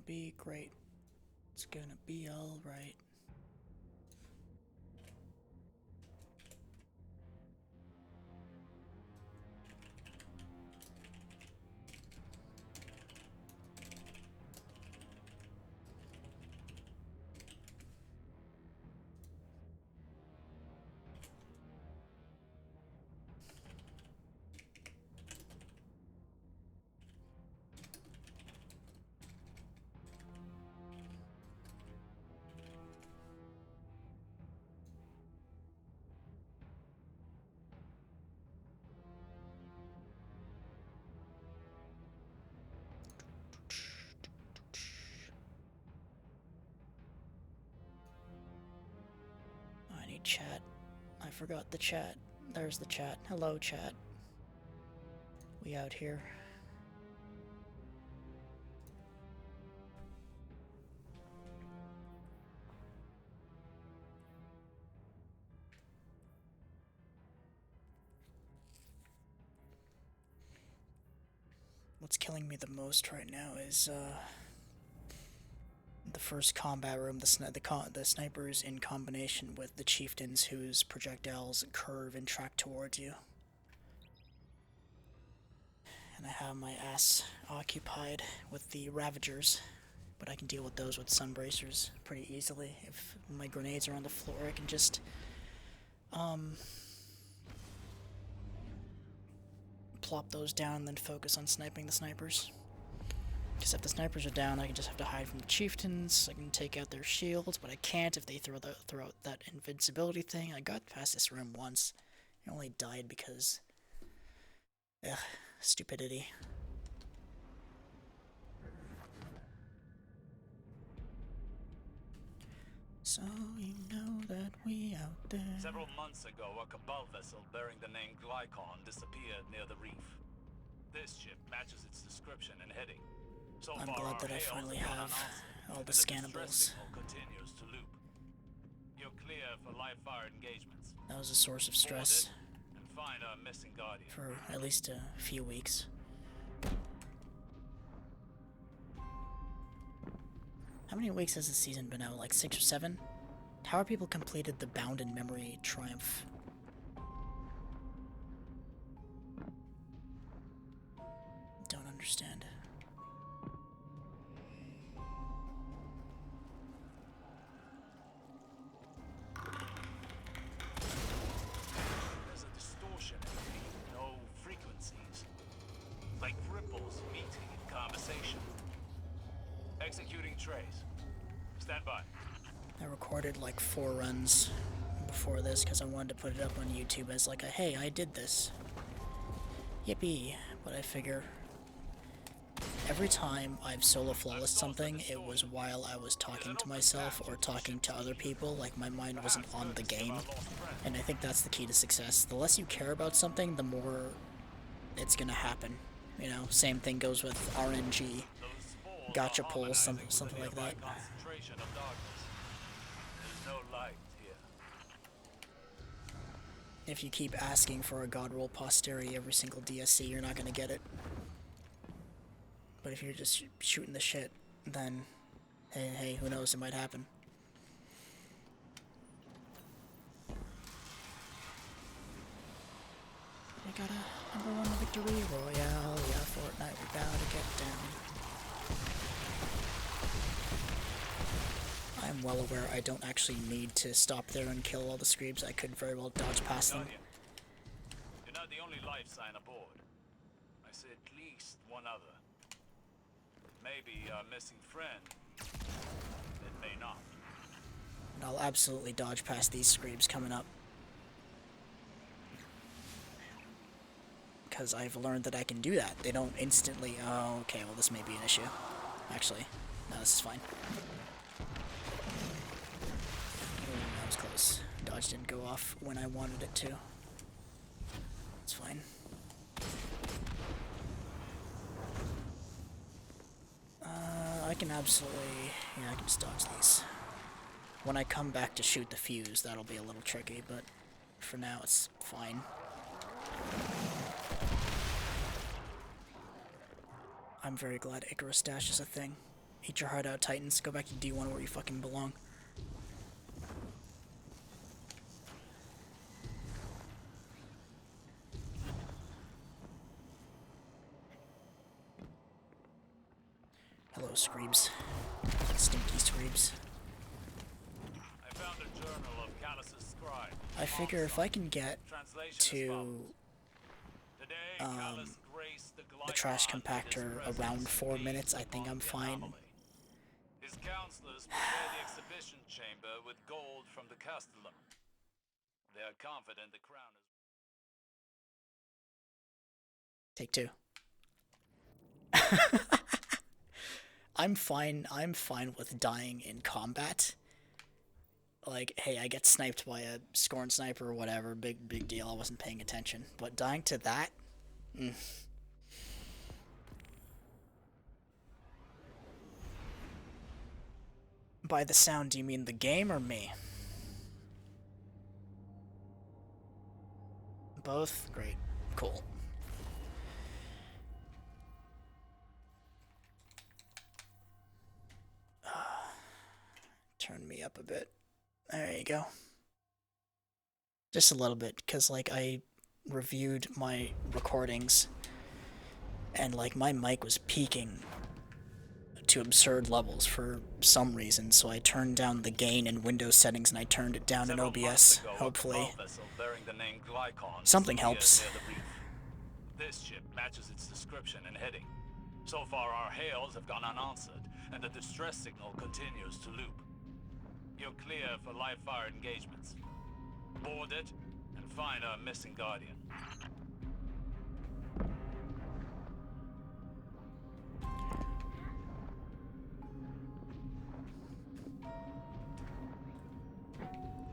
be great. It's gonna be alright. I need chat. I forgot the chat. There's the chat. Hello, chat. We out here. What's killing me the most right now is the first combat room, the snipers in combination with the chieftains whose projectiles curve and track towards you. And I have my ass occupied with the Ravagers, but I can deal with those with Sunbracers pretty easily. If my grenades are on the floor, I can just plop those down and then focus on sniping the snipers. Because if the snipers are down, I can just have to hide from the chieftains. I can take out their shields, but I can't if they throw out that invincibility thing. I got past this room once. I only died because... ugh, stupidity. So you know that we out there. Several months ago, a Cabal vessel bearing the name Glycon disappeared near the reef. This ship matches its description and heading. So I'm far, glad that I finally have all the scannables. Continues to loop. You're clear for live fire engagements. That was a source of stress and find our missing guardian for at least a few weeks. How many weeks has this season been out? Like 6 or 7? How are people completed the Bound in Memory Triumph? Don't understand. There's a distortion in the no frequencies. Like ripples meeting in conversation. Executing trace. Stand by. I recorded like 4 runs before this because I wanted to put it up on YouTube as like a, hey, I did this. Yippee. But I figure every time I've solo flawless something, it was while I was talking to myself or talking to other people, like my mind wasn't on the game. And I think that's the key to success. The less you care about something, the more it's gonna happen. You know, same thing goes with RNG. Gotcha pulls, something like that. If you keep asking for a god roll posterity every single DSC, you're not gonna get it. But if you're just shooting the shit, then hey, who knows, it might happen. I got a #1 victory royale, yeah, Fortnite, we bound to get down. I'm well aware I don't actually need to stop there and kill all the screebs. I could very well dodge past them. You're not the only life sign aboard. I see at least one other. Maybe our missing friend. It may not. And I'll absolutely dodge past these screebs coming up. Because I've learned that I can do that. They don't instantly... oh, okay, well this may be an issue. Actually, no, this is fine. That was close. Dodge didn't go off when I wanted it to. It's fine. I can absolutely... yeah, I can just dodge these. When I come back to shoot the fuse, that'll be a little tricky, but for now it's fine. I'm very glad Icarus Dash is a thing. Eat your heart out, Titans. Go back to D1 where you fucking belong. Hello, Screebs. Stinky Screebs. I found a journal of Callus's scribe. I figure if I can get to the trash compactor around 4 minutes, I think I'm fine. His counselors prepare the exhibition chamber with gold from the castellum. They are confident the crown is... Take 2. I'm fine with dying in combat. Like, hey, I get sniped by a scorn sniper or whatever, big deal, I wasn't paying attention. But dying to that? By the sound, do you mean the game or me? Both? Great. Cool. Turn me up a bit. There you go. Just a little bit, because, like, I reviewed my recordings, and, like, my mic was peaking to absurd levels for some reason, so I turned down the gain in Windows settings and I turned it down in OBS. Hopefully something helps. This ship matches its description and heading. So far our hails have gone unanswered, and the distress signal continues to loop. You're clear for live fire engagements. Board it and find our missing guardian.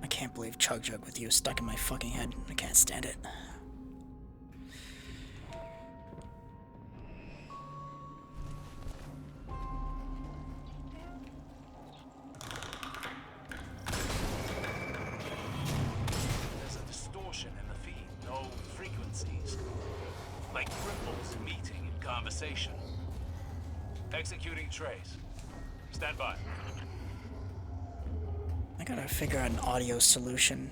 I can't believe Chug Jug with you is stuck in my fucking head. I can't stand it. There's a distortion in the feed, no frequencies. Like ripples meeting in conversation. Executing trace. Stand by. I gotta figure out an audio solution.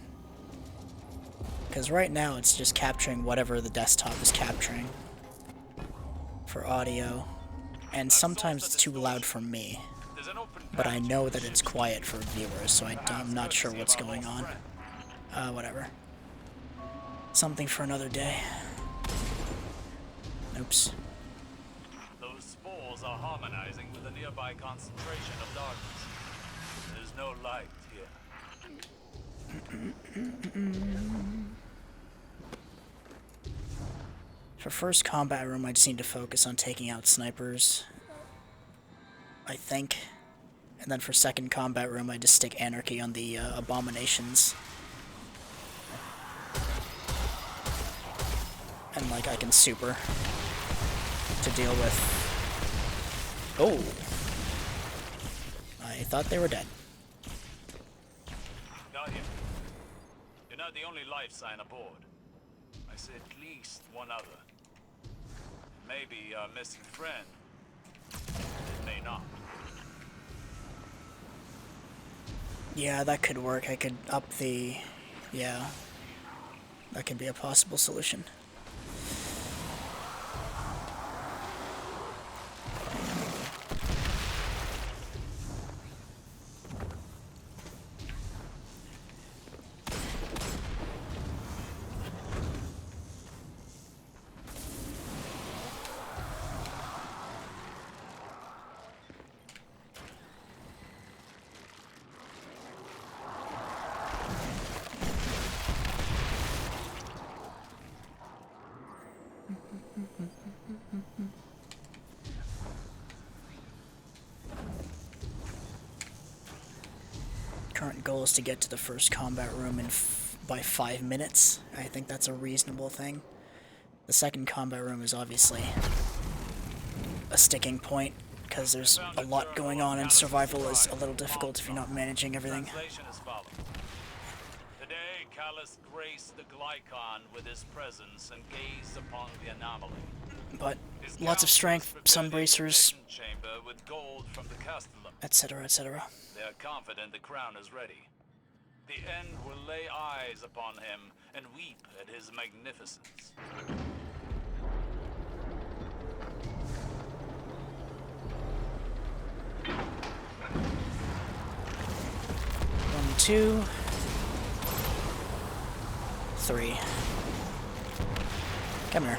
Because right now it's just capturing whatever the desktop is capturing for audio. And sometimes it's too loud for me. But I know that it's quiet for viewers, so I'm not sure what's going on. Whatever. Something for another day. Oops. Those spores are harmonizing with a nearby concentration of darkness. There's no light here. For first combat room, I just need to focus on taking out snipers, I think. And then for second combat room, I just stick anarchy on the abominations. And, like, I can super to deal with... Oh! I thought they were dead. Guardian, you're not the only life sign aboard. I said at least one other. Maybe our missing friend. It may not. Yeah, that could work. I could up the... Yeah. That could be a possible solution. Current goal is to get to the first combat room by 5 minutes. I think that's a reasonable thing. The second combat room is obviously a sticking point, because there's a lot going on and survival is a little difficult if you're not managing everything. Today, Callus graced the Glycon with his presence and gazed upon the anomaly. But His lots of counselors strength, prepared sun a bracers, protection chamber with gold from the Castellum. etc., etc. They are confident the crown is ready. The end will lay eyes upon him and weep at his magnificence. One, two, three. Come here.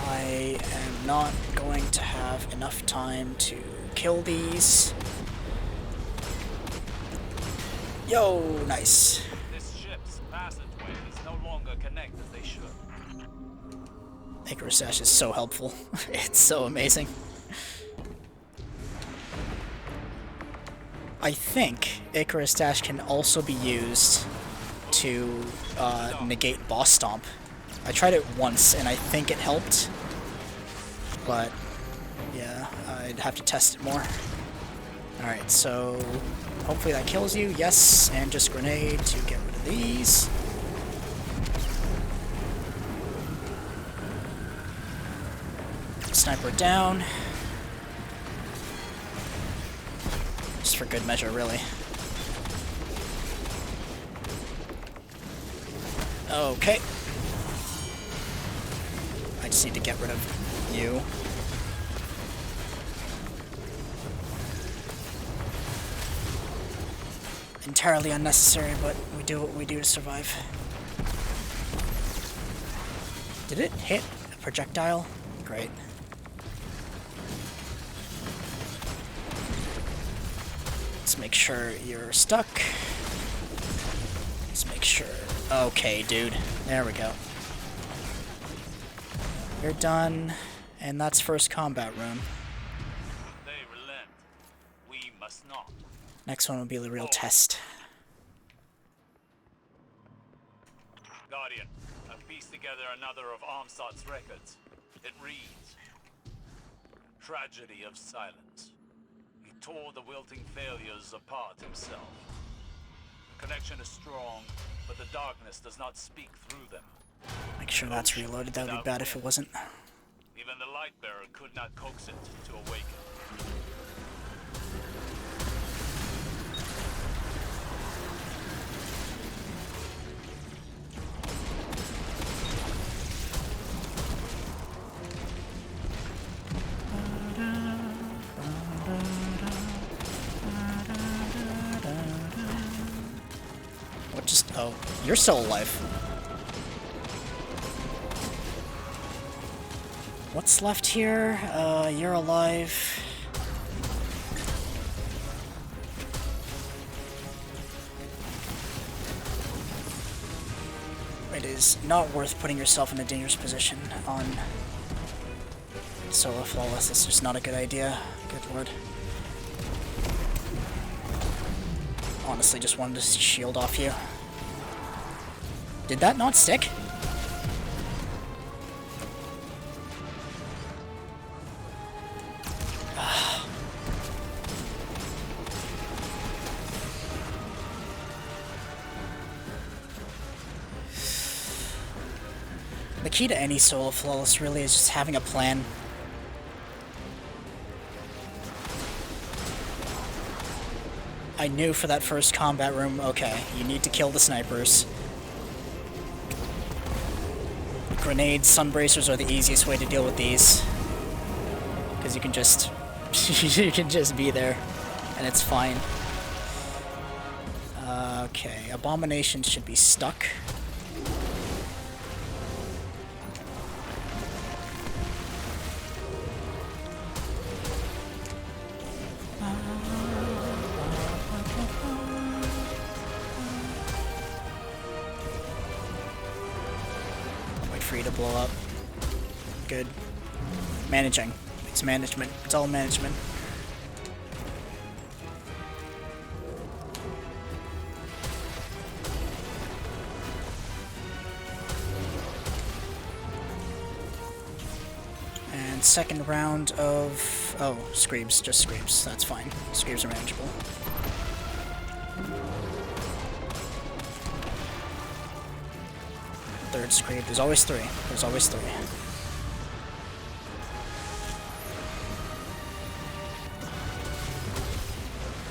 I am not going to have enough time to kill these. Yo, nice. This ship's passageways no longer connect as they should. Icarus Dash is so helpful. It's so amazing. I think Icarus Dash can also be used to negate Boss Stomp. I tried it once and I think it helped, but yeah, I'd have to test it more. Alright, so hopefully that kills you. Yes, and just grenade to get rid of these. Sniper down. Just for good measure, really. Okay. I just need to get rid of you. Entirely unnecessary, but we do what we do to survive. Did it hit a projectile? Great. Let's make sure you're stuck. Let's make sure... Okay, dude. There we go. You're done, and that's first combat room. They relent. We must not. Next one will be the real test. Guardian, I've pieced together another of Armstadt's records. It reads, Tragedy of silence. He tore the wilting failures apart himself. The connection is strong, but the darkness does not speak through them. Make sure that's reloaded. That would be bad if it wasn't. Even the Lightbearer could not coax it to awaken. What just... Oh, you're still alive. What's left here? You're alive. It is not worth putting yourself in a dangerous position on Solo Flawless. It's just not a good idea. Good lord. Honestly, just wanted to shield off you. Did that not stick? The key to any Solo Flawless really is just having a plan. I knew for that first combat room, okay, you need to kill the snipers. Grenades, sunbracers are the easiest way to deal with these. Because you can just... you can just be there, and it's fine. Okay, abominations should be stuck. Wait for you to blow up. Good. Managing. It's management. It's all management. And second round of... oh, Screebs. Just Screebs. That's fine. Screebs are manageable. Third Screeb. There's always three. There's always three.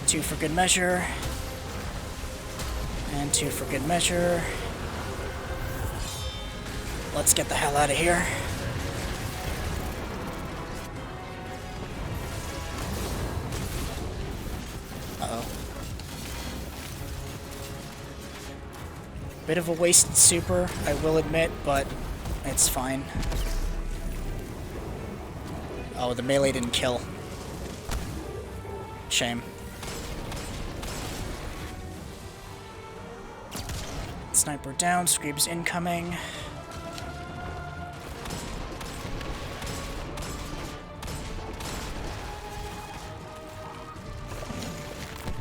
Two for good measure. And two for good measure. Let's get the hell out of here. Uh-oh. Bit of a wasted super, I will admit, but it's fine. Oh, the melee didn't kill. Shame. Sniper down, Screeb's incoming.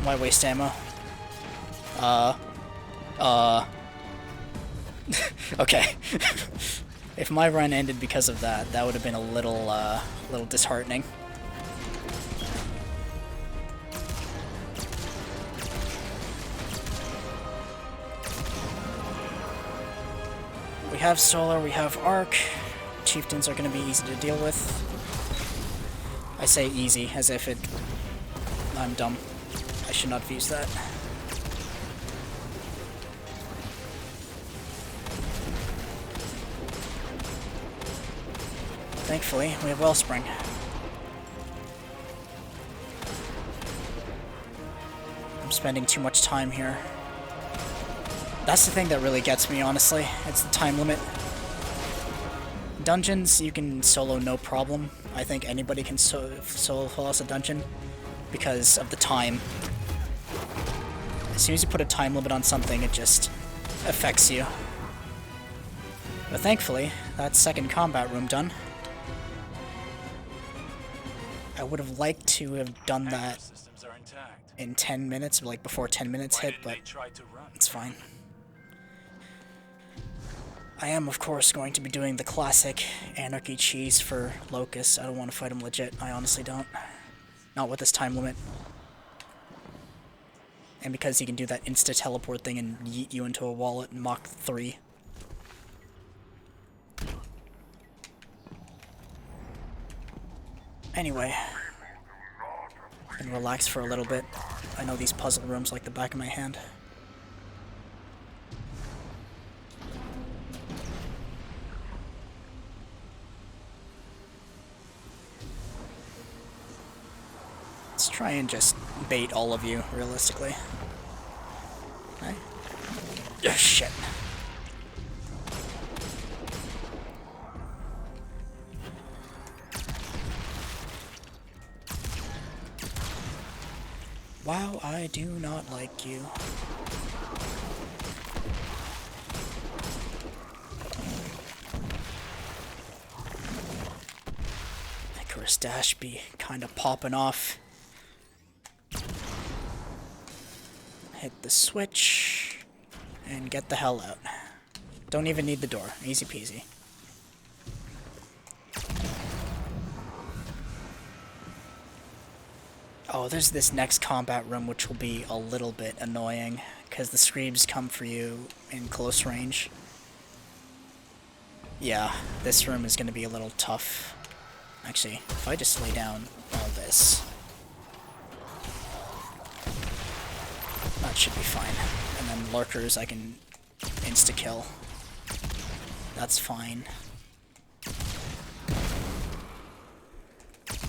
Why waste ammo? Okay. If my run ended because of that, that would have been a little disheartening. We have Solar, we have Arc. Chieftains are going to be easy to deal with. I say easy, as if it... I'm dumb. I should not have used that. Thankfully, we have Wellspring. I'm spending too much time here. That's the thing that really gets me, honestly. It's the time limit. Dungeons, you can solo no problem. I think anybody can solo floss a dungeon because of the time. As soon as you put a time limit on something, it just affects you. But thankfully, that's second combat room done. I would have liked to have done that in 10 minutes, like before 10 minutes hit, but it's fine. I am, of course, going to be doing the classic Anarchy cheese for Locust. I don't want to fight him legit. I honestly don't. Not with this time limit. And because he can do that insta-teleport thing and yeet you into a wall at Mach 3. Anyway. And relax for a little bit. I know these puzzle rooms like the back of my hand. Let's try and just bait all of you, realistically. Right? Oh, shit. Wow, I do not like you. Icarus Dash be kinda popping off. Hit the switch and get the hell out. Don't even need the door. Easy peasy. Oh, there's this next combat room which will be a little bit annoying because the Screebs come for you in close range. Yeah, this room is going to be a little tough. Actually, if I just lay down all this, that should be fine. And then lurkers I can insta-kill. That's fine.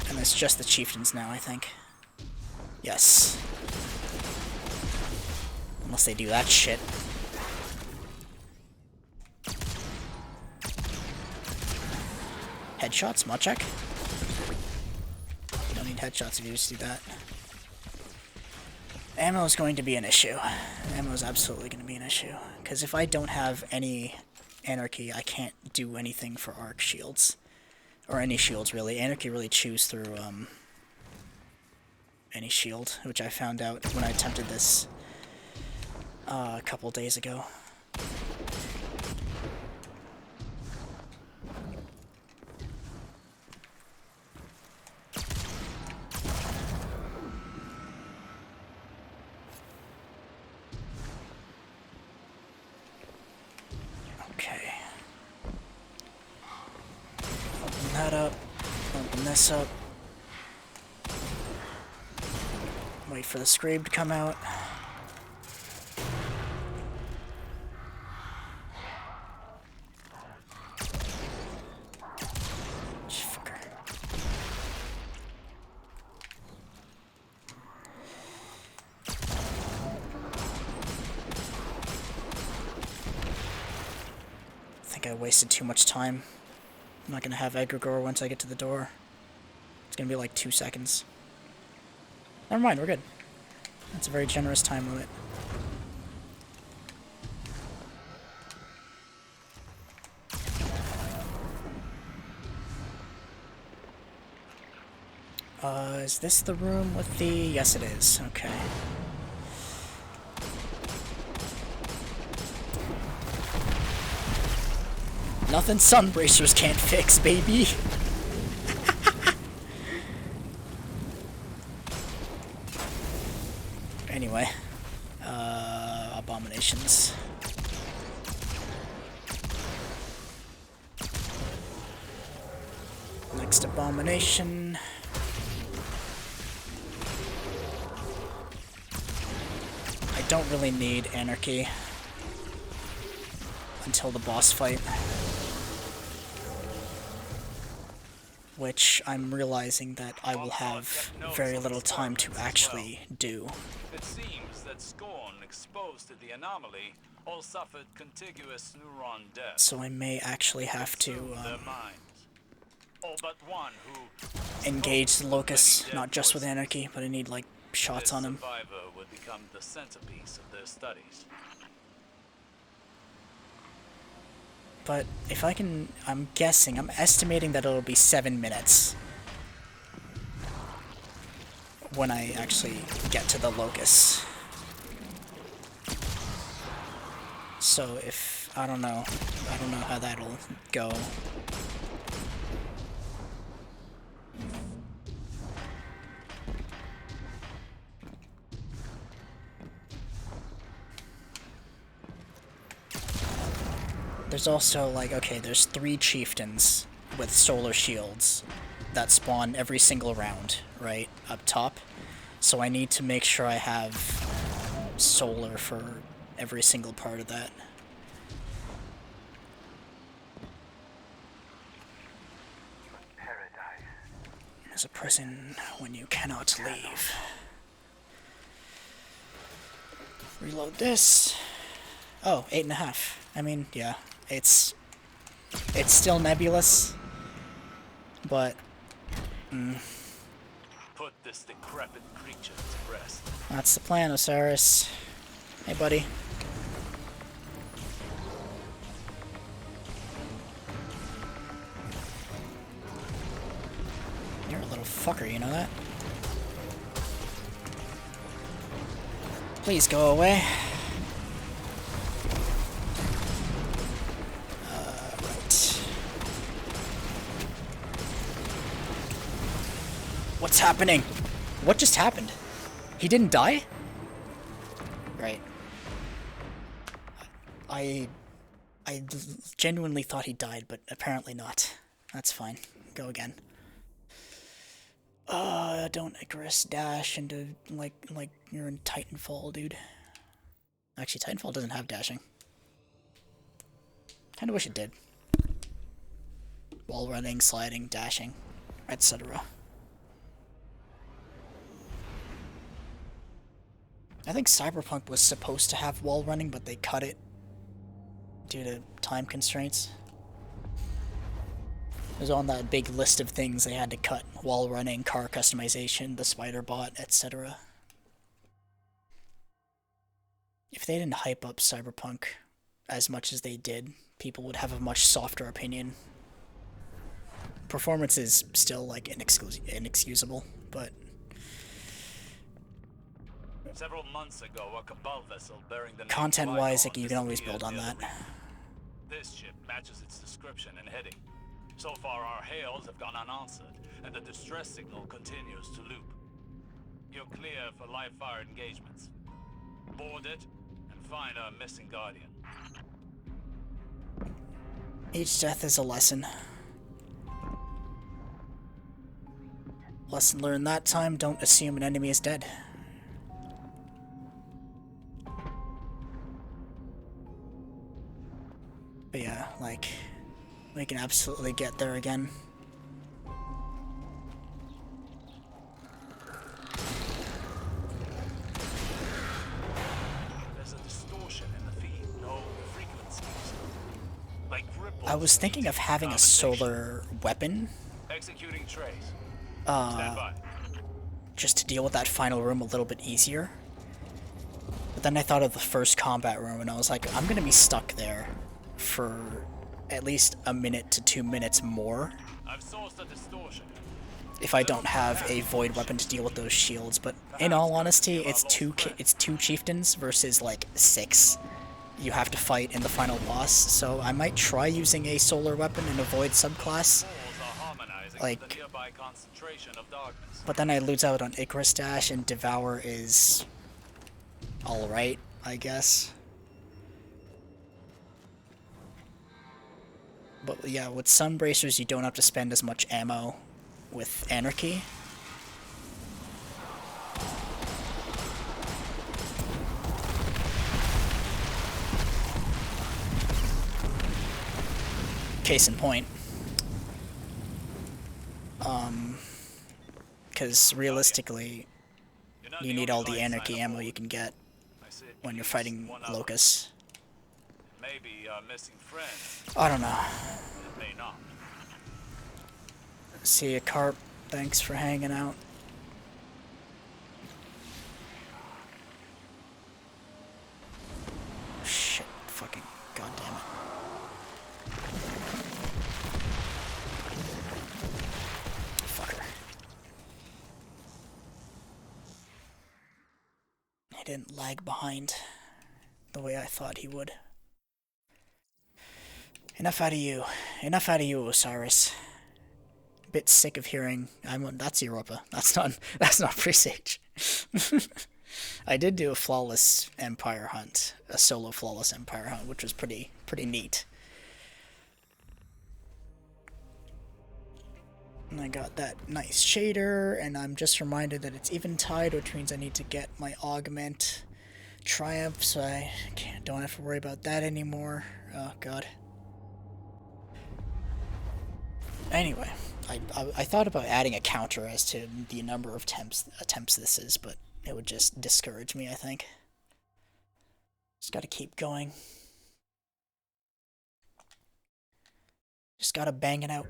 And it's just the chieftains now, I think. Yes. Unless they do that shit. Headshots, mod check. You don't need headshots if you just do that. Ammo is going to be an issue. Ammo is absolutely going to be an issue. Because if I don't have any Anarchy, I can't do anything for arc shields. Or any shields, really. Anarchy really chews through, any shield, which I found out when I attempted this a couple days ago. that up. Open this up. Wait for the scrape to come out. Fucker. I think I wasted too much time. I'm not gonna have egregore once I get to the door. It's gonna be like 2 seconds. Never mind, we're good. That's a very generous time limit. Is this the room with the... Yes, it is. Okay. Nothing sun bracers can't fix, baby! Anyway. Abominations. Next abomination. I don't really need anarchy until the boss fight, which I'm realizing that I will have very little time to actually do. It seems that Scorn, exposed to the anomaly, all suffered contiguous neuron death. So I may actually have to all but one who engage the Locust, not just with anarchy, but I need like shots on him. Survivor would become the centerpiece of their studies. But if I can, I'm estimating that it'll be 7 minutes when I actually get to the Locust. So if, I don't know how that'll go. There's also, like, okay, there's 3 chieftains with solar shields that spawn every single round, right, up top. So I need to make sure I have solar for every single part of that. Paradise. There's a prison when you cannot leave. Reload this. Oh, 8.5. I mean, yeah. It's still nebulous, but Put this decrepit creature to rest. That's the plan, Osiris. Hey, buddy. You're a little fucker, you know that? Please go away. What's happening? What just happened? He didn't die? Right. I genuinely thought he died, but apparently not. That's fine. Go again. Don't Icarus dash into, like you're in Titanfall, dude. Actually, Titanfall doesn't have dashing. Kinda wish it did. Wall running, sliding, dashing, etc. I think Cyberpunk was supposed to have wall running, but they cut it due to time constraints. It was on that big list of things they had to cut. Wall running, car customization, the spider bot, etc. If they didn't hype up Cyberpunk as much as they did, people would have a much softer opinion. Performance is still, like, inexcusable, but... Several months ago, a Cabal vessel bearing the content-wise, like, you can always build on that. This ship matches its description and heading. So far, our hails have gone unanswered, and the distress signal continues to loop. You're clear for live-fire engagements. Board it, and find our missing guardian. Each death is a lesson. Lesson learned that time, don't assume an enemy is dead. But yeah, like, we can absolutely get there again. There's a distortion in the feed, no frequencies. Like ripples. I was thinking of having a solar weapon. Executing trace. Stand by. Just to deal with that final room a little bit easier. But then I thought of the first combat room and I was like, I'm gonna be stuck there for at least a minute to 2 minutes more I've sourced a distortion. if I don't have a void weapon to deal with those shields. But in all honesty, it's two chieftains versus like 6 you have to fight in the final boss, so I might try using a solar weapon in a void subclass. Like, but then I lose out on Icarus Dash, and Devour is alright, I guess. But yeah, with Sunbracers you don't have to spend as much ammo with Anarchy. Case in point. Because realistically, you need all the Anarchy ammo you can get when you're fighting Locusts. Maybe missing friend. I don't know. It may not. See ya, Carp. Thanks for hanging out. Shit. Fucking goddamn it. Fucker. He didn't lag behind the way I thought he would. Enough out of you. Enough out of you, Osiris. A bit sick of hearing that's Europa. That's not Presage. I did do a flawless Empire hunt, a solo flawless Empire hunt, which was pretty neat. And I got that nice shader, and I'm just reminded that it's eventide, which means I need to get my augment triumph, so I don't have to worry about that anymore. Oh god. Anyway, I thought about adding a counter as to the number of attempts this is, but it would just discourage me, I think. Just gotta keep going. Just gotta bang it out.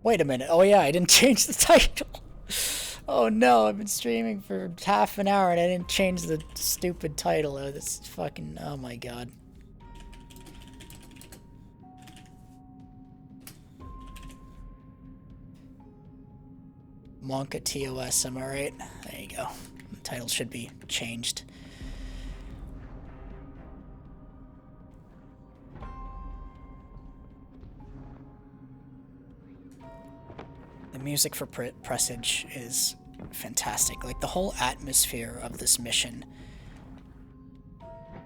Wait a minute. Oh yeah, I didn't change the title. Oh no, I've been streaming for half an hour and I didn't change the stupid title. Oh, this fucking... oh my god. Monka TOS, am I right? There you go. The title should be changed. The music for Presage is fantastic. Like, the whole atmosphere of this mission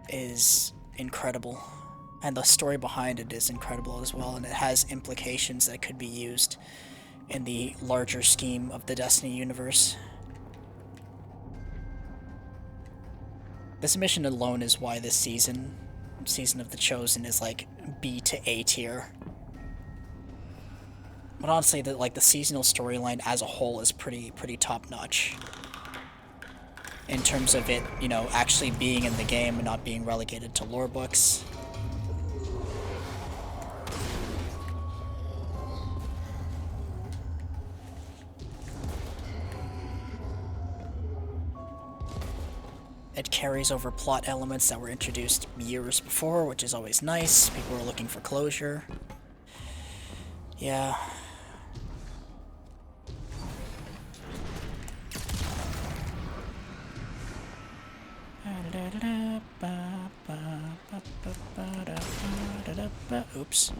is incredible. And the story behind it is incredible as well, and it has implications that could be used in the larger scheme of the Destiny universe. This mission alone is why this season of the Chosen is like B to A tier. But honestly, the seasonal storyline as a whole is pretty top notch. In terms of it, you know, actually being in the game and not being relegated to lore books. It carries over plot elements that were introduced years before, which is always nice. People are looking for closure. Yeah. Oops.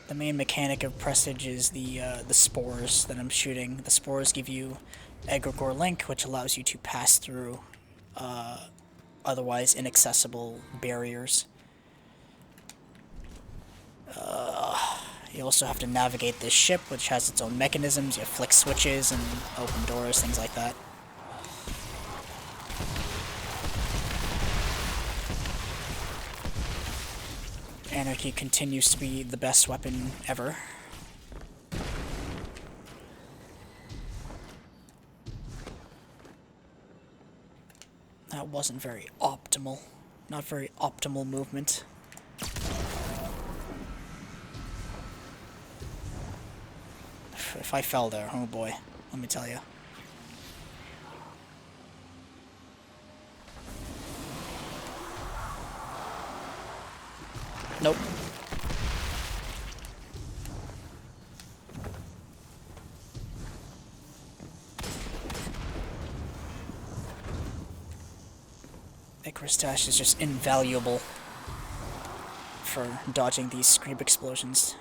The main mechanic of Presage is the spores that I'm shooting. The spores give you egregore link, which allows you to pass through otherwise inaccessible barriers. You also have to navigate this ship, which has its own mechanisms. You flick switches and open doors, things like that. Anarchy continues to be the best weapon ever. That wasn't very optimal. Not very optimal movement. If I fell there, oh boy, let me tell you. Nope. Presage is just invaluable for dodging these screep explosions.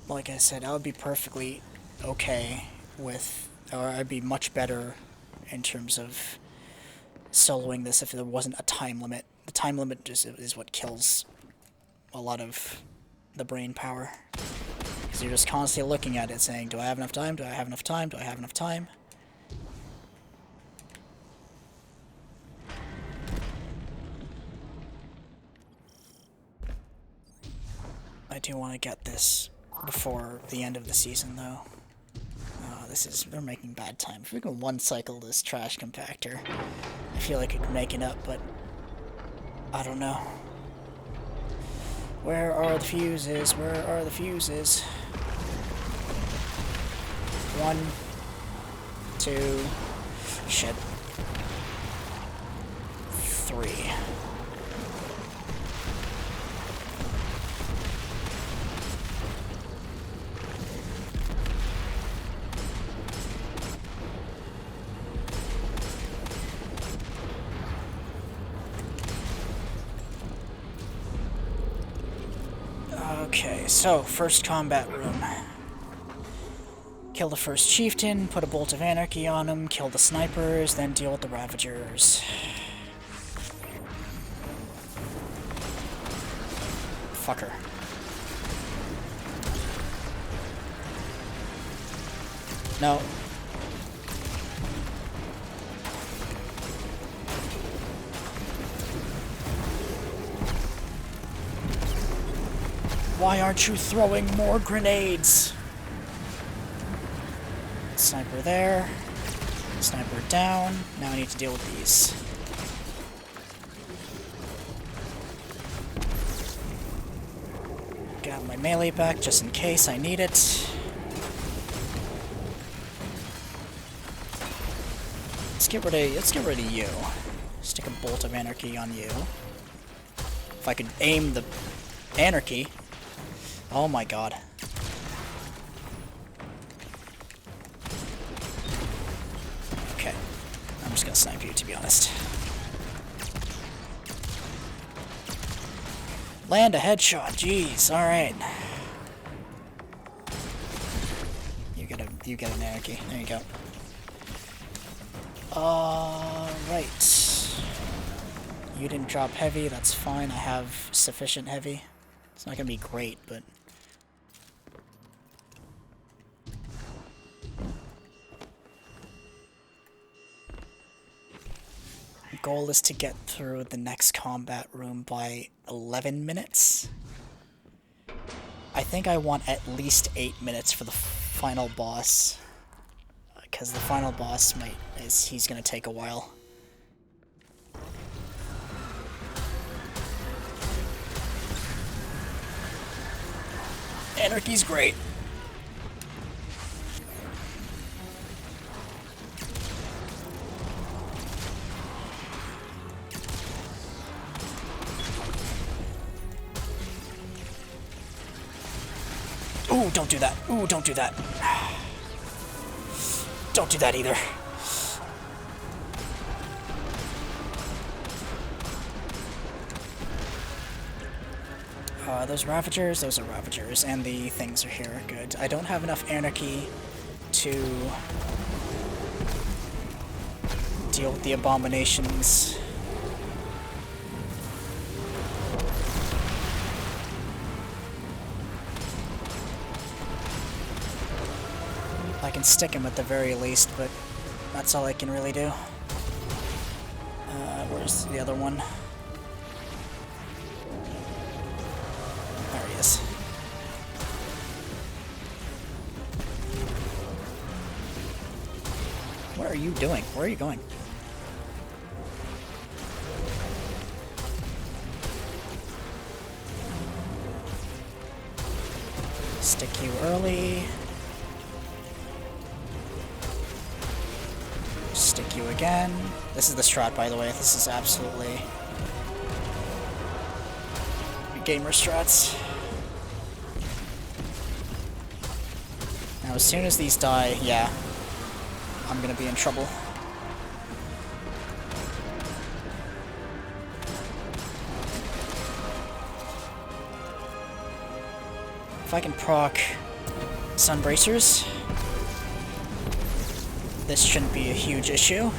Like I said, I would be perfectly okay with, or I'd be much better in terms of soloing this if there wasn't a time limit. The time limit is what kills a lot of the brain power. Because you're just constantly looking at it saying, do I have enough time? Do I have enough time? Do I have enough time? I do want to get this before the end of the season, though. They're making bad time. If we can one cycle this trash compactor, I feel like I could make it up, but I don't know. Where are the fuses? Where are the fuses? 1, 2, shit. 3. Okay, so, first combat room. Kill the first chieftain, put a bolt of anarchy on him, kill the snipers, then deal with the ravagers. Fucker. No. Why aren't you throwing more grenades? Sniper there. Sniper down. Now I need to deal with these. Got my melee back just in case I need it. Let's get rid of you. Stick a bolt of anarchy on you. If I could aim the anarchy. Oh my god. Okay. I'm just gonna snipe you, to be honest. Land a headshot, jeez, alright. You get an anarchy. There you go. Right. You didn't drop heavy, that's fine. I have sufficient heavy. It's not gonna be great, but goal is to get through the next combat room by 11 minutes. I think I want at least 8 minutes for the final boss, because the final boss he's gonna take a while. Anarchy's great. Ooh, don't do that. Ooh, don't do that. Don't do that either. Those Ravagers? Those are Ravagers, and the things are here. Good. I don't have enough Anarchy to deal with the abominations. I can stick him at the very least, but that's all I can really do. Where's the other one? There he is. What are you doing? Where are you going? Stick you early. Stick you again. This is the strat, by the way. This is absolutely gamer strats. Now, as soon as these die, yeah, I'm gonna be in trouble. If I can proc Sun Bracers, this shouldn't be a huge issue.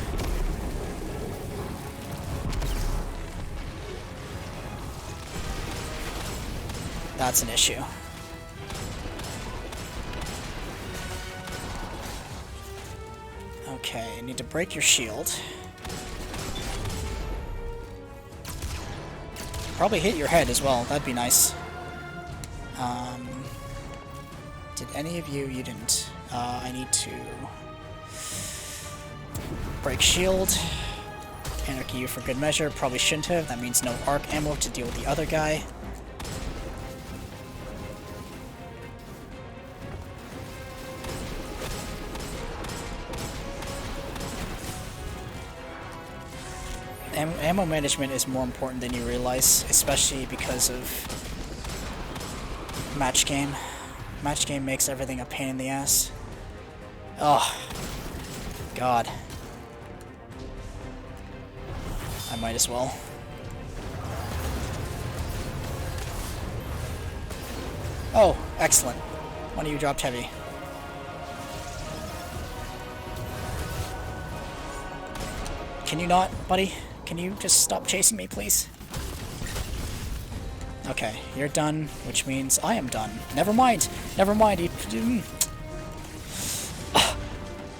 That's an issue. Okay, I need to break your shield. Probably hit your head as well, that'd be nice. Did any of you? You didn't. I need to break shield. Anarchy you for good measure. Probably shouldn't have. That means no arc ammo to deal with the other guy. Ammo management is more important than you realize, especially because of match game. Match game makes everything a pain in the ass. Oh, God. I might as well. Oh, excellent. One of you dropped heavy. Can you not, buddy? Can you just stop chasing me, please? Okay, you're done, which means I am done. Never mind. Never mind.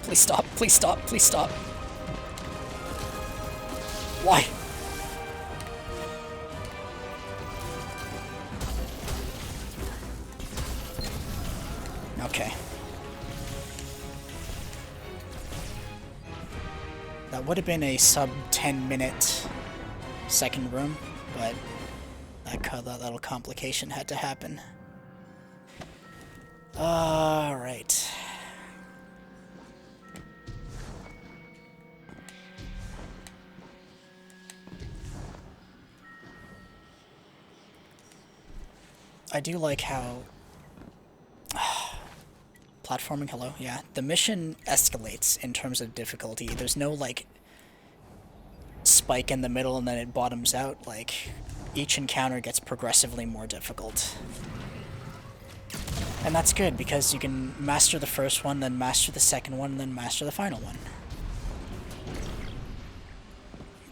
Please stop. Please stop. Please stop. Why? Okay. That would have been a sub 10-minute second room, but that little complication had to happen. Alright. I do like how platforming, hello, yeah. The mission escalates in terms of difficulty. There's no, like, spike in the middle and then it bottoms out. Like, each encounter gets progressively more difficult. And that's good, because you can master the first one, then master the second one, and then master the final one.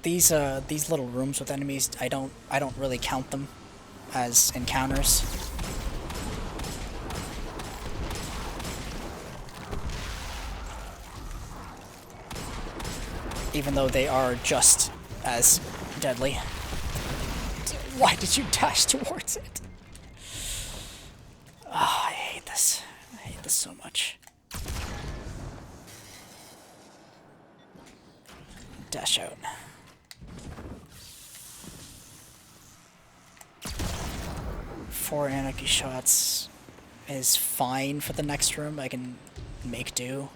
These little rooms with enemies, I don't really count them as encounters. Even though they are just as deadly. Why did you dash towards it? Oh, I hate this. I hate this so much. Dash out. Four anarchy shots is fine for the next room. I can make do.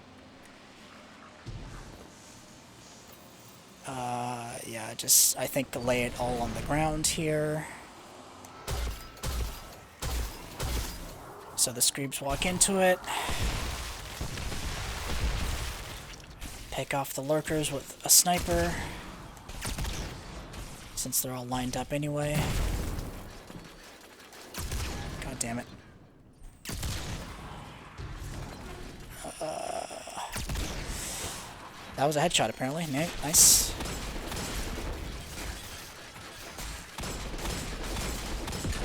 Yeah, just, I think, lay it all on the ground here. So the Screebs walk into it. Pick off the lurkers with a sniper, since they're all lined up anyway. damn it. That was a headshot, apparently. Nice.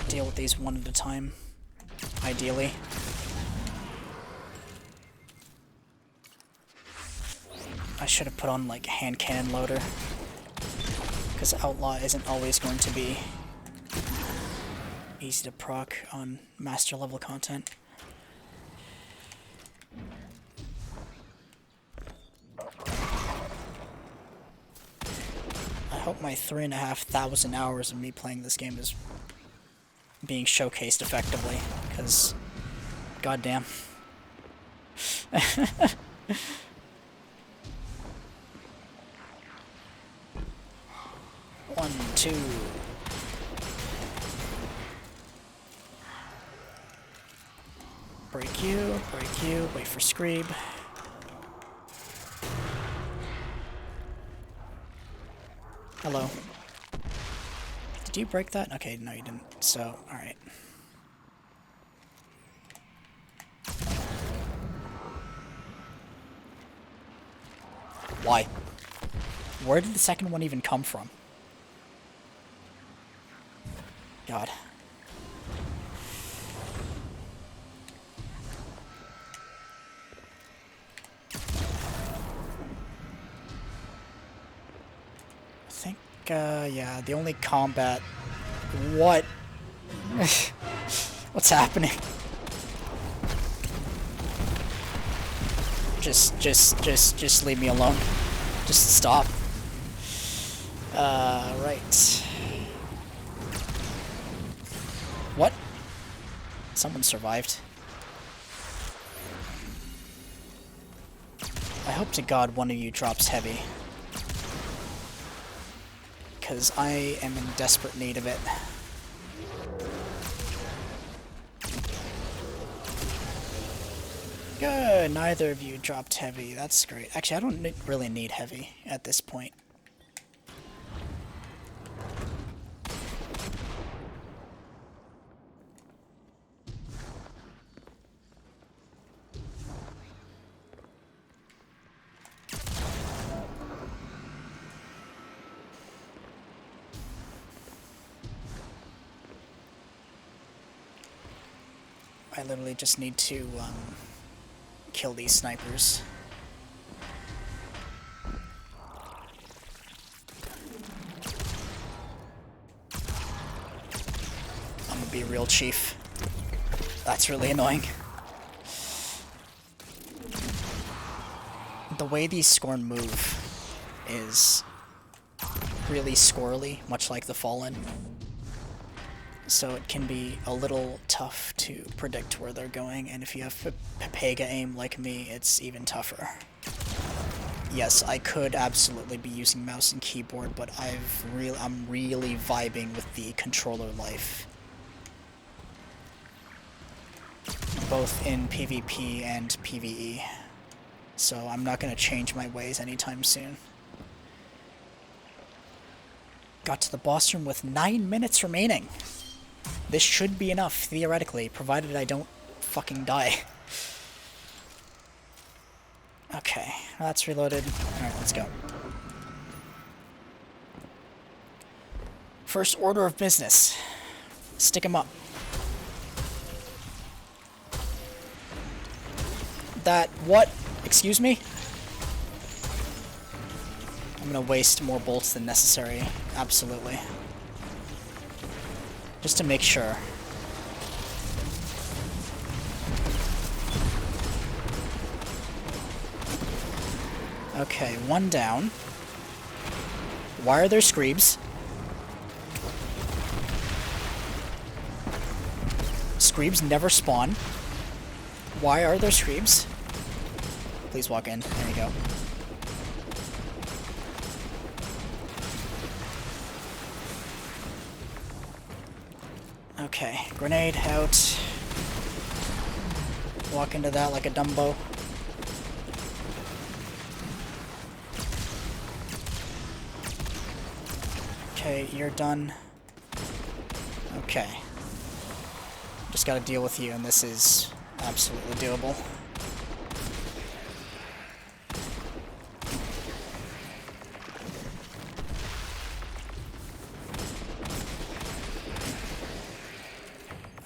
Deal with these one at a time, ideally. I should have put on, like, hand cannon loader, because Outlaw isn't always going to be easy to proc on master level content. I hope my 3,500 hours of me playing this game is being showcased effectively, because goddamn. 1, 2. Break you, wait for Screeb. Hello. Did you break that? Okay, no you didn't. So, alright. Why? Where did the second one even come from? God. I think, yeah, the only combat... What? What's happening? Just leave me alone. Just stop. Right. What? Someone survived. I hope to God one of you drops heavy. Because I am in desperate need of it. Good, neither of you dropped heavy. That's great. Actually, I don't really need heavy at this point. I literally just need to kill these snipers. I'm gonna be a real chief. That's really annoying. The way these Scorn move is really squirrely, much like the Fallen. So it can be a little tough to predict where they're going, and if you have Pega aim like me, it's even tougher. Yes, I could absolutely be using mouse and keyboard, but I'm really vibing with the controller life. Both in PvP and PvE. So I'm not going to change my ways anytime soon. Got to the boss room with 9 minutes remaining. This should be enough, theoretically, provided I don't fucking die. Okay, that's reloaded. Alright, let's go. First order of business. Stick him up. That... what? Excuse me? I'm gonna waste more bolts than necessary. Absolutely. Just to make sure. Okay, one down. Why are there Screebs? Screebs never spawn. Why are there Screebs? Please walk in. There you go. Okay, grenade out. Walk into that like a Dumbo. Okay, you're done. Okay. Just gotta deal with you, and this is absolutely doable.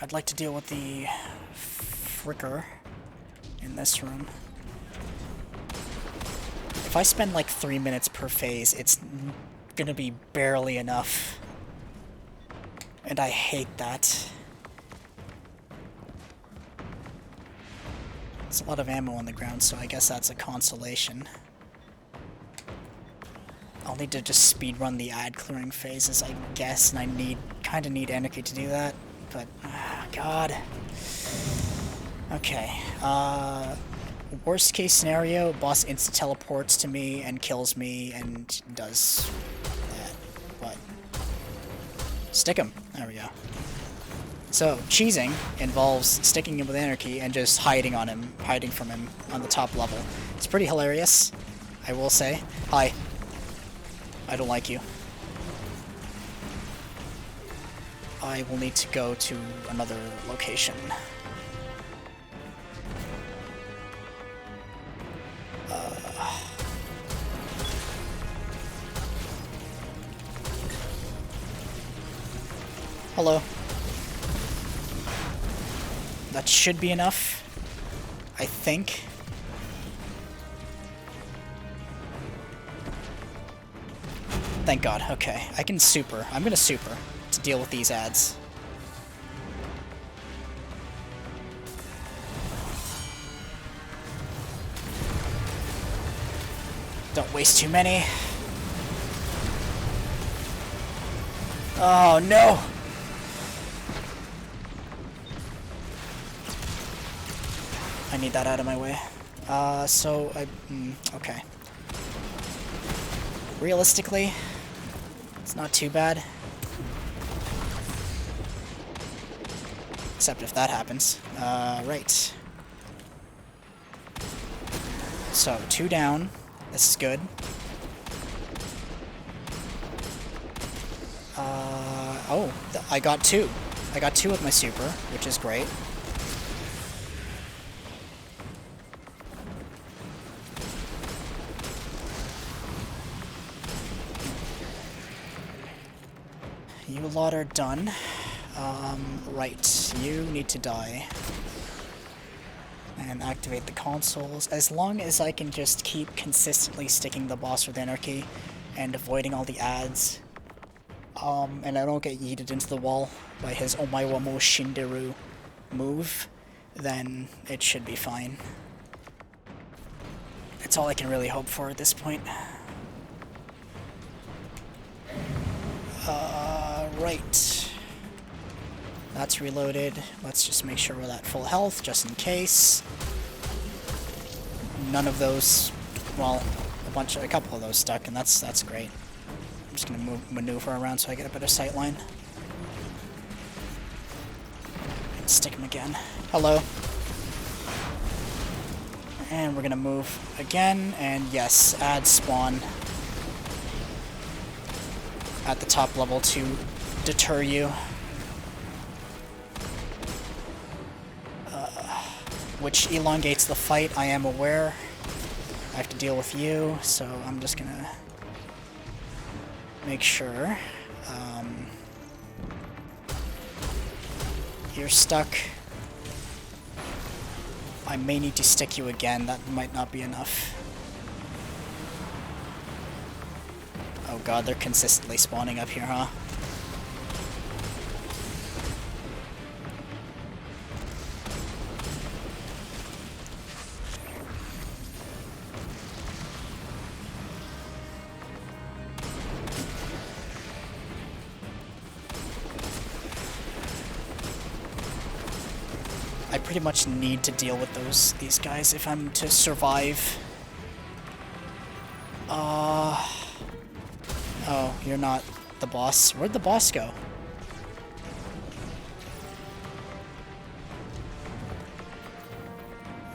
I'd like to deal with the fricker in this room. If I spend like 3 minutes per phase, it's gonna be barely enough. And I hate that. There's a lot of ammo on the ground, so I guess that's a consolation. I'll need to just speedrun the ad clearing phases, I guess, and I kinda need energy to do that. But, God. Okay, worst case scenario, boss insta-teleports to me and kills me and does that. What? Stick him. There we go. So, cheesing involves sticking him with anarchy and just hiding from him on the top level. It's pretty hilarious, I will say. Hi. I don't like you. I will need to go to another location. Hello. That should be enough, I think. Thank God, okay. I can super. I'm gonna super to deal with these ads. Don't waste too many. Oh no! I need that out of my way. Okay. Realistically, it's not too bad. Except if that happens. Right. So, 2 down. This is good. I got 2. I got 2 with my super, which is great. You lot are done. Right. You need to die. And activate the consoles. As long as I can just keep consistently sticking the boss with anarchy and avoiding all the ads, and I don't get yeeted into the wall by his Omaiwamo Shinderu move, then it should be fine. It's all I can really hope for at this point. Right. That's reloaded. Let's just make sure we're at full health, just in case. None of those, well, a couple of those stuck, and that's great. I'm just gonna maneuver around so I get a better sight line. And stick him again. Hello. And we're gonna move again, and yes, add spawn at the top level to deter you. Which elongates the fight, I am aware. I have to deal with you, so I'm just gonna make sure. You're stuck. I may need to stick you again, that might not be enough. Oh god, they're consistently spawning up here, huh? I pretty much need to deal with these guys if I'm to survive. Oh, you're not the boss. Where'd the boss go?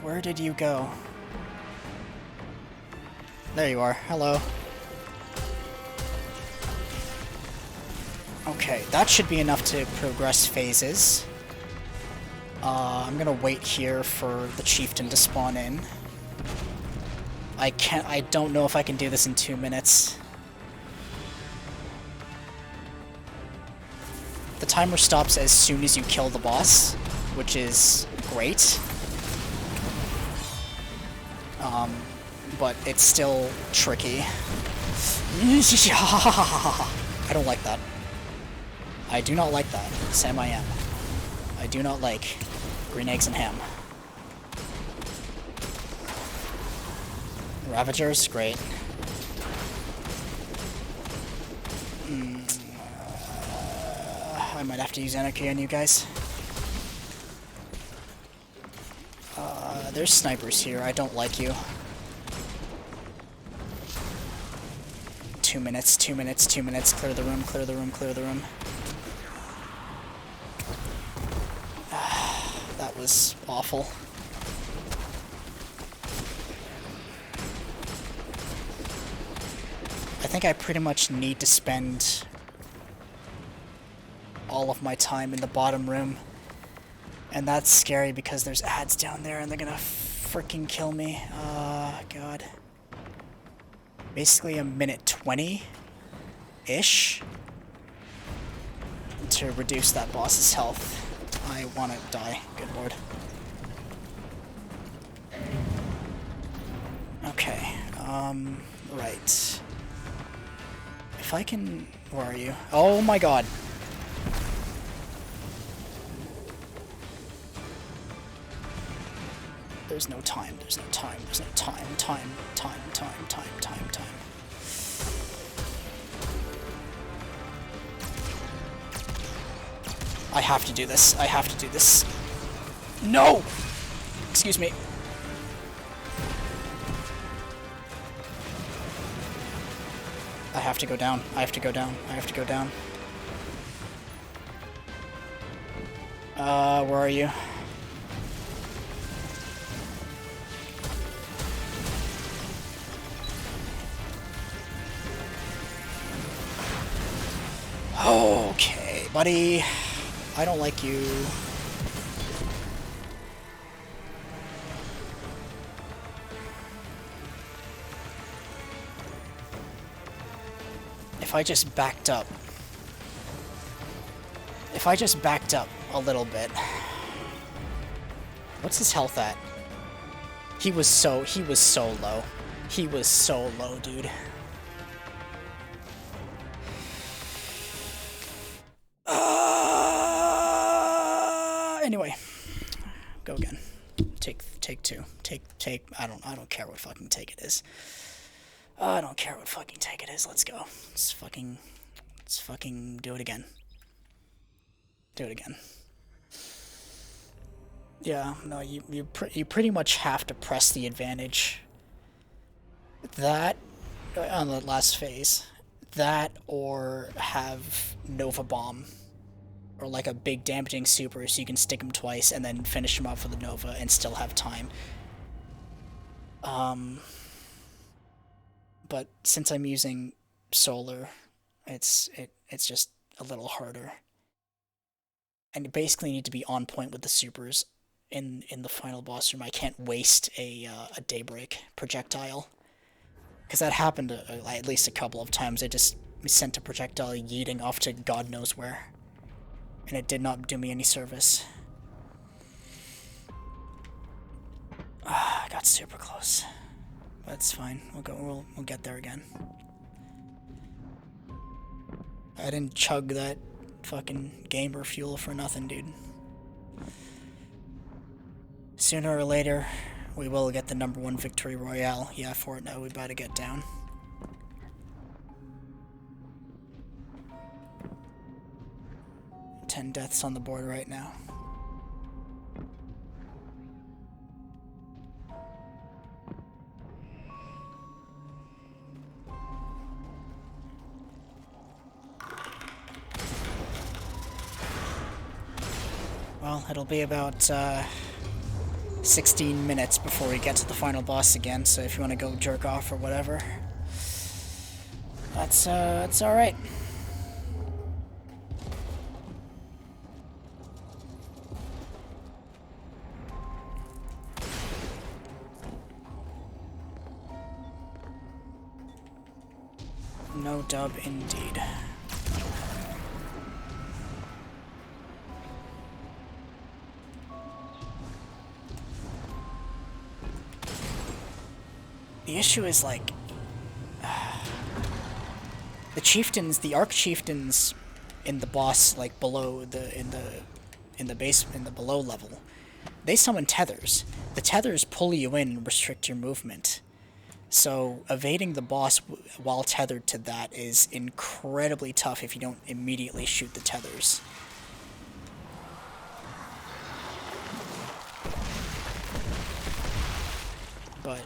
Where did you go? There you are. Hello. Okay, that should be enough to progress phases. I'm gonna wait here for the chieftain to spawn in. I don't know if I can do this in 2 minutes. The timer stops as soon as you kill the boss, which is great. But it's still tricky. I don't like that. I do not like that. Sam I am. I do not like green eggs and ham. Ravagers, great. I might have to use Anarchy on you guys. There's snipers here. I don't like you. 2 minutes, 2 minutes, 2 minutes. Clear the room, clear the room, clear the room. That was awful. I think I pretty much need to spend all of my time in the bottom room. And that's scary because there's ads down there and they're gonna freaking kill me. God. Basically a minute 20-ish to reduce that boss's health. I wanna die. Good lord. Okay, right. If I can... Where are you? Oh my god! There's no time, there's no time, there's no time, time. I have to do this, I have to do this. No! Excuse me. I have to go down, I have to go down, I have to go down. Where are you? Okay, buddy. I don't like you. If I just backed up. If I just backed up a little bit. What's his health at? He was so low. He was so low, dude. Anyway, go again. Take two. Take. I don't care what fucking take it is. I don't care what fucking take it is. Let's go. Let's fucking do it again. Do it again. Yeah, no, you pretty much have to press the advantage. That on the last phase. That or have Nova Bomb. Or like a big damaging super so you can stick him twice and then finish him off with a Nova and still have time. But since I'm using solar, it's just a little harder. And you basically need to be on point with the supers in the final boss room. I can't waste a daybreak projectile. Because that happened at least a couple of times. I just sent a projectile yeeting off to God knows where. And it did not do me any service. I got super close. But it's fine. We'll get there again. I didn't chug that fucking gamer fuel for nothing, dude. Sooner or later, we will get the #1 victory royale. Yeah, Fortnite, we better get down. Ten deaths on the board right now. Well, it'll be about 16 minutes before we get to the final boss again, so if you want to go jerk off or whatever, that's alright. No dub indeed. The issue is, like, the chieftains, the arc chieftains in the boss, like, below the, in the base, in the below level, they summon tethers. The tethers pull you in and restrict your movement. So evading the boss while tethered to that is incredibly tough if you don't immediately shoot the tethers. But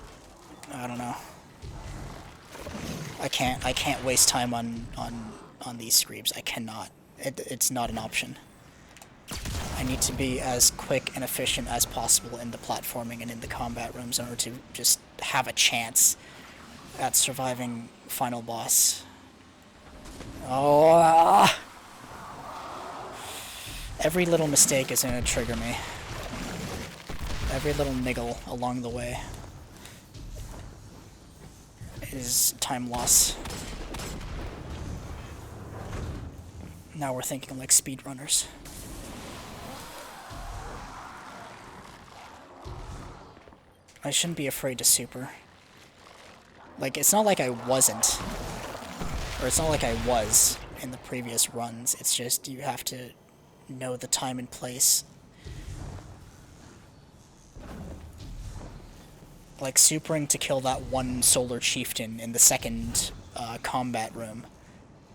I don't know. I can't waste time on these screams. I cannot. It's not an option. I need to be as quick and efficient as possible in the platforming and in the combat rooms in order to just have a chance at surviving final boss. Oh! Every little mistake is going to trigger me. Every little niggle along the way is time loss. Now we're thinking like speedrunners. I shouldn't be afraid to super. Like, it's not like I wasn't. Or it's not like I was in the previous runs. It's just you have to know the time and place. Like, supering to kill that one solar chieftain in the second combat room.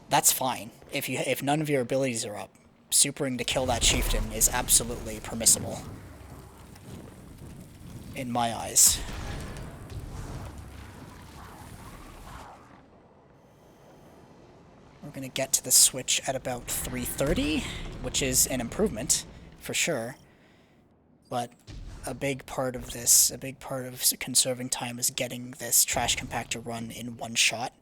That's fine. If none of your abilities are up, supering to kill that chieftain is absolutely permissible. In my eyes. We're gonna get to the switch at about 3:30, which is an improvement, for sure. But a big part of this, a big part of conserving time is getting this trash compactor run in one shot.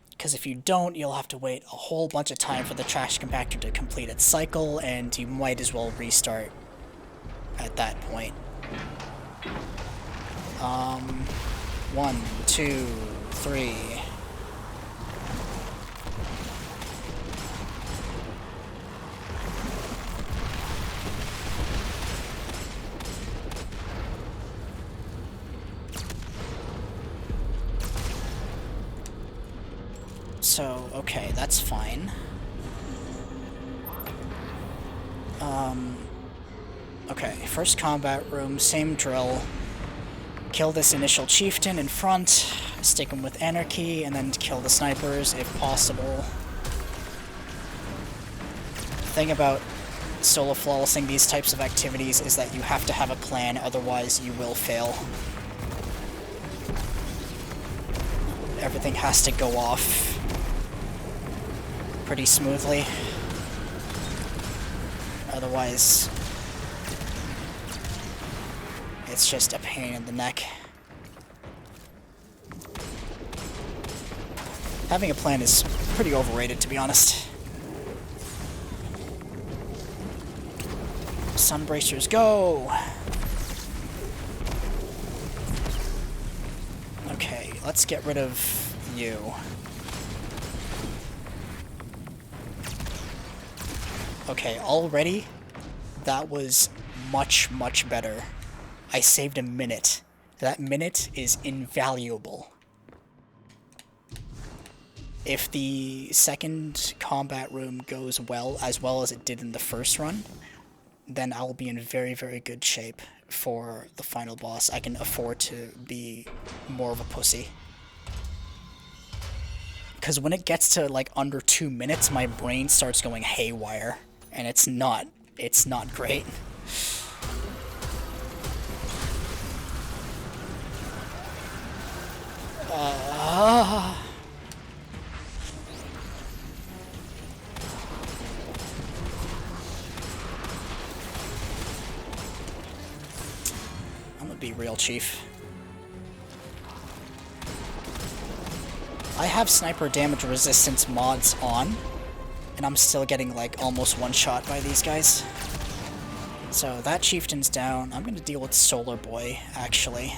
Because if you don't, you'll have to wait a whole bunch of time for the trash compactor to complete its cycle, and you might as well restart at that point. 1, 2, 3. So, okay, that's fine. Okay, first combat room, same drill. Kill this initial chieftain in front, stick him with anarchy, and then kill the snipers if possible. The thing about solo flawlessing these types of activities is that you have to have a plan, otherwise you will fail. Everything has to go off pretty smoothly. Otherwise, it's just a pain in the neck. Having a plan is pretty overrated, to be honest. Sunbracers, go! Okay, let's get rid of you. Okay, already, that was much, much better. I saved a minute. That minute is invaluable. If the second combat room goes well as it did in the first run, then I'll be in very, very good shape for the final boss. I can afford to be more of a pussy. Because when it gets to like under 2 minutes, my brain starts going haywire, and it's not great. I'm gonna be real, Chief. I have sniper damage resistance mods on, and I'm still getting like almost one shot by these guys. So that chieftain's down. I'm gonna deal with Solar Boy, actually.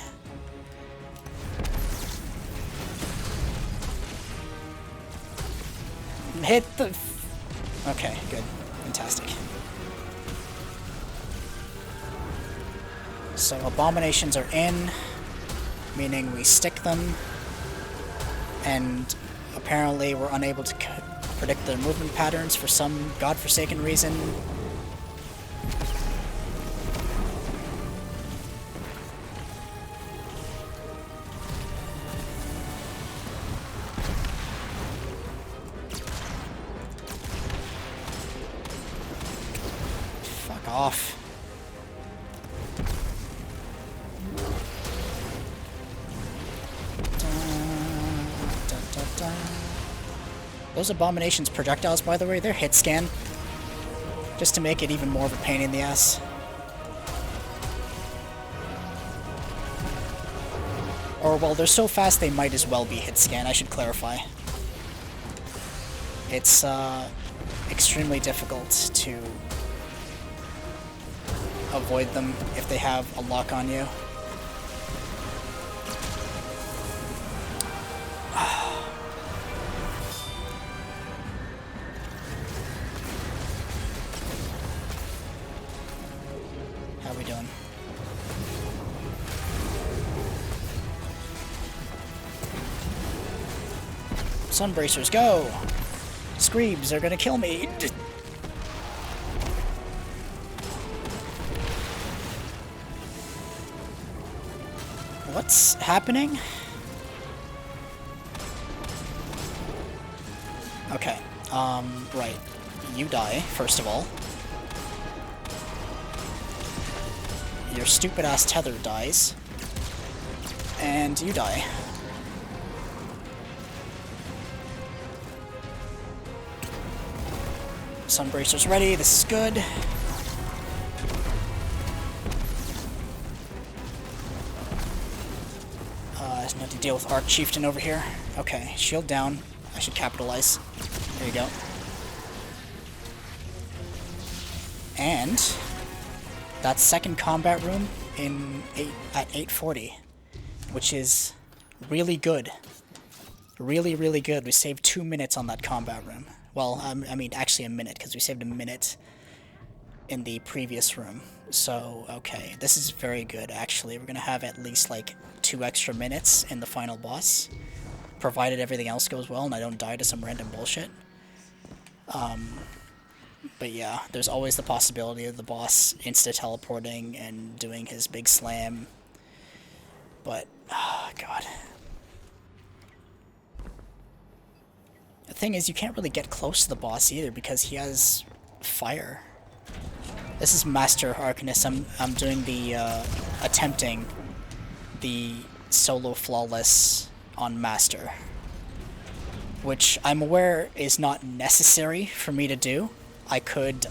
Hit the... Okay, good. Fantastic. So abominations are in, meaning we stick them, and apparently we're unable to predict their movement patterns for some godforsaken reason. Fuck off. Those abominations projectiles, by the way, they're hit scan. Just to make it even more of a pain in the ass. Or, well, they're so fast they might as well be hit scan, I should clarify. It's, extremely difficult to avoid them if they have a lock on you. How are we doing? Sunbracers, go! Screebs are gonna kill me! What's happening? Okay, right. You die, first of all. Your stupid-ass tether dies. And you die. Sunbracer's ready, this is good. Not to deal with Arc Chieftain over here. Okay, shield down. I should capitalize. There you go. And that second combat room at 840, which is really good. Really, really good. We saved 2 minutes on that combat room. Well, I mean, actually a minute, because we saved a minute in the previous room. So, okay, this is very good, actually. We're going to have at least, like, 2 extra minutes in the final boss, provided everything else goes well and I don't die to some random bullshit. But yeah, there's always the possibility of the boss insta-teleporting and doing his big slam. But, oh, God. The thing is, you can't really get close to the boss either because he has fire. This is Master Arcanist. I'm doing the, attempting the solo flawless on Master, which I'm aware is not necessary for me to do. I could,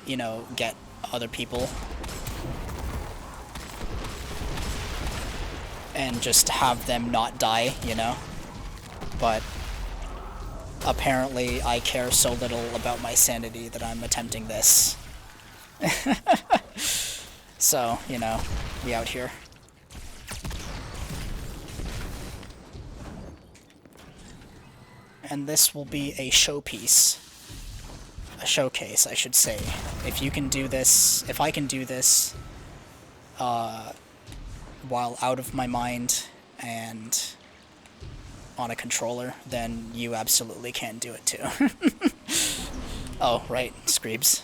you know, get other people and just have them not die, you know, but apparently I care so little about my sanity that I'm attempting this. So, you know, we out here. And this will be a showpiece. A showcase, I should say. If you can do this, if I can do this, while out of my mind and on a controller, then you absolutely can do it too. Oh, right, Screebs.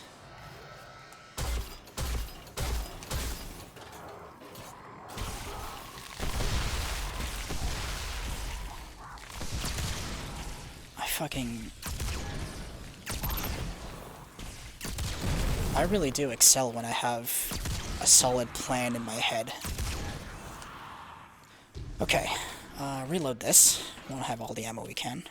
I really do excel when I have a solid plan in my head. Okay, reload this. We want to have all the ammo we can.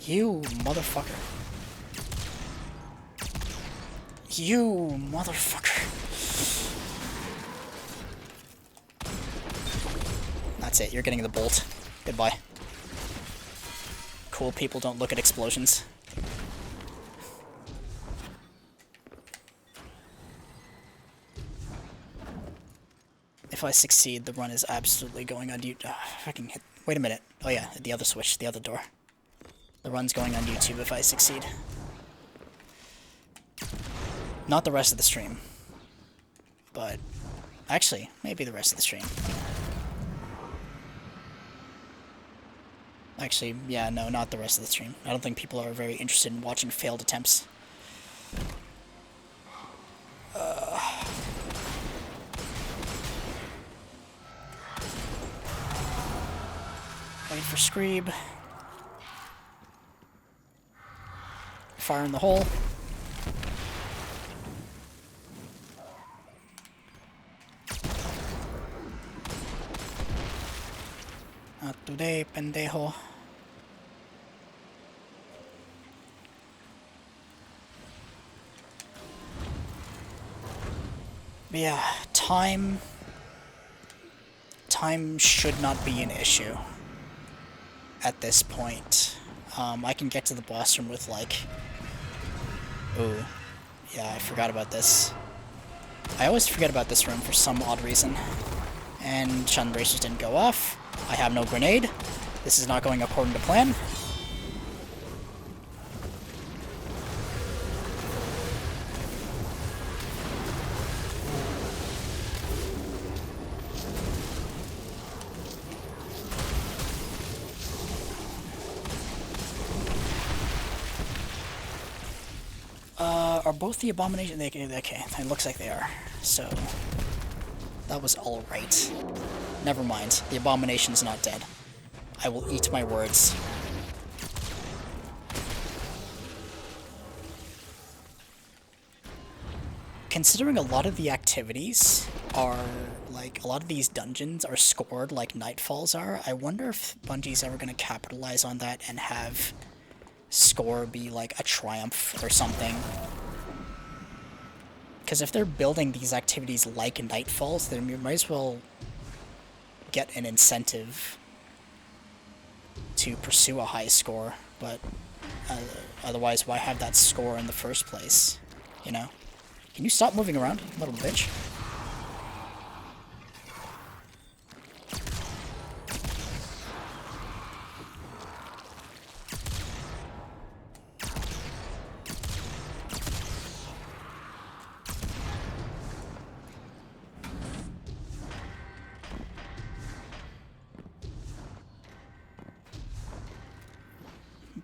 You motherfucker. You motherfucker. That's it, you're getting the bolt. Goodbye. Cool people don't look at explosions. If I succeed, the run is absolutely going on. If I can hit Wait a minute. Oh yeah, the other switch, the other door. The run's going on YouTube if I succeed. Not the rest of the stream. But, actually, maybe the rest of the stream. Actually, yeah, no, not the rest of the stream. I don't think people are very interested in watching failed attempts. Wait for Screeb. Fire in the hole. Not today, pendejo. But yeah, time should not be an issue at this point. I can get to the boss room with, like... Ooh. Yeah, I forgot about this. I always forget about this room for some odd reason. And Shun Bracers didn't go off. I have no grenade. This is not going according to plan. Are both the abomination? Okay, it looks like they are. So that was all right. Never mind. The abomination's not dead. I will eat my words. Considering a lot of the activities are, like, a lot of these dungeons are scored like Nightfalls are, I wonder if Bungie's ever going to capitalize on that and have score be, like, a triumph or something. Because if they're building these activities like Nightfalls, then you might as well get an incentive to pursue a high score, but otherwise why have that score in the first place, you know? Can you stop moving around, little bitch?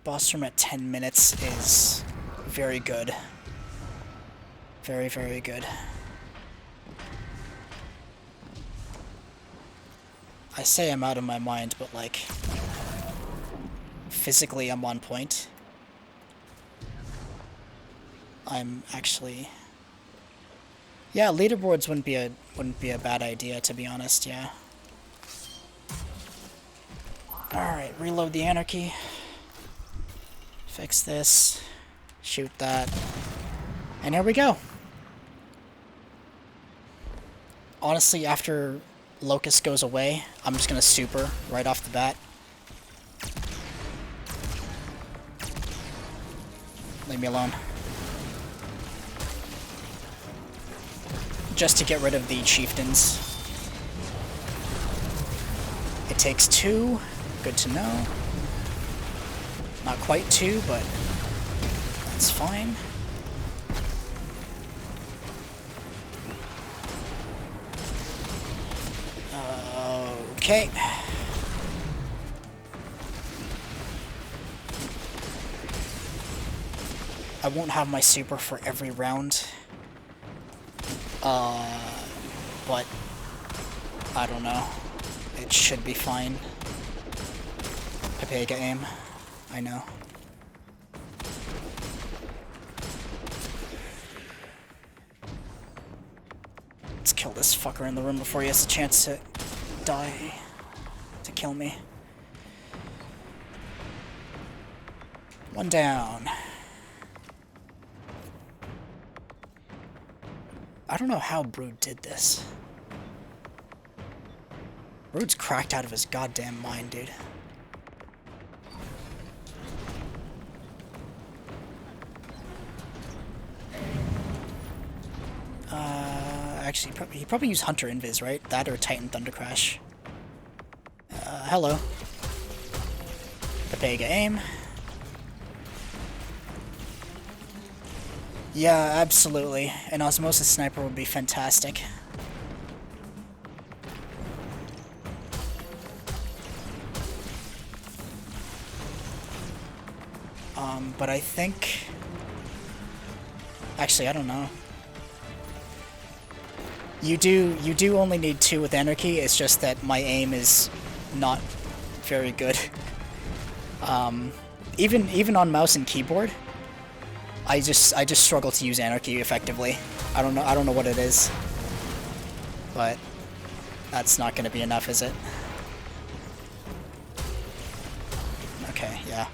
Boss room at 10 minutes is very good. Very, very good. I say I'm out of my mind, but, like, physically I'm on point. I'm actually... Yeah, leaderboards wouldn't be a bad idea, to be honest, yeah. Alright, reload the anarchy. Fix this. Shoot that. And here we go. Honestly, after Locust goes away, I'm just gonna super right off the bat. Leave me alone. Just to get rid of the chieftains. It takes 2. Good to know. Not quite 2, but that's fine. Okay. I won't have my super for every round. But I don't know. It should be fine. Pepega aim. I know. Let's kill this fucker in the room before he has a chance to die. To kill me. One down. I don't know how Brood did this. Brood's cracked out of his goddamn mind, dude. Actually, he probably used Hunter Invis, right? That or Titan Thunder Crash. Hello. the Vega aim. Yeah, absolutely. An Osmosis Sniper would be fantastic. But I think... Actually, I don't know. You do only need 2 with Anarchy, it's just that my aim is not very good. Even on mouse and keyboard, I just struggle to use Anarchy effectively. I don't know what it is. But that's not gonna be enough, is it? Okay, yeah.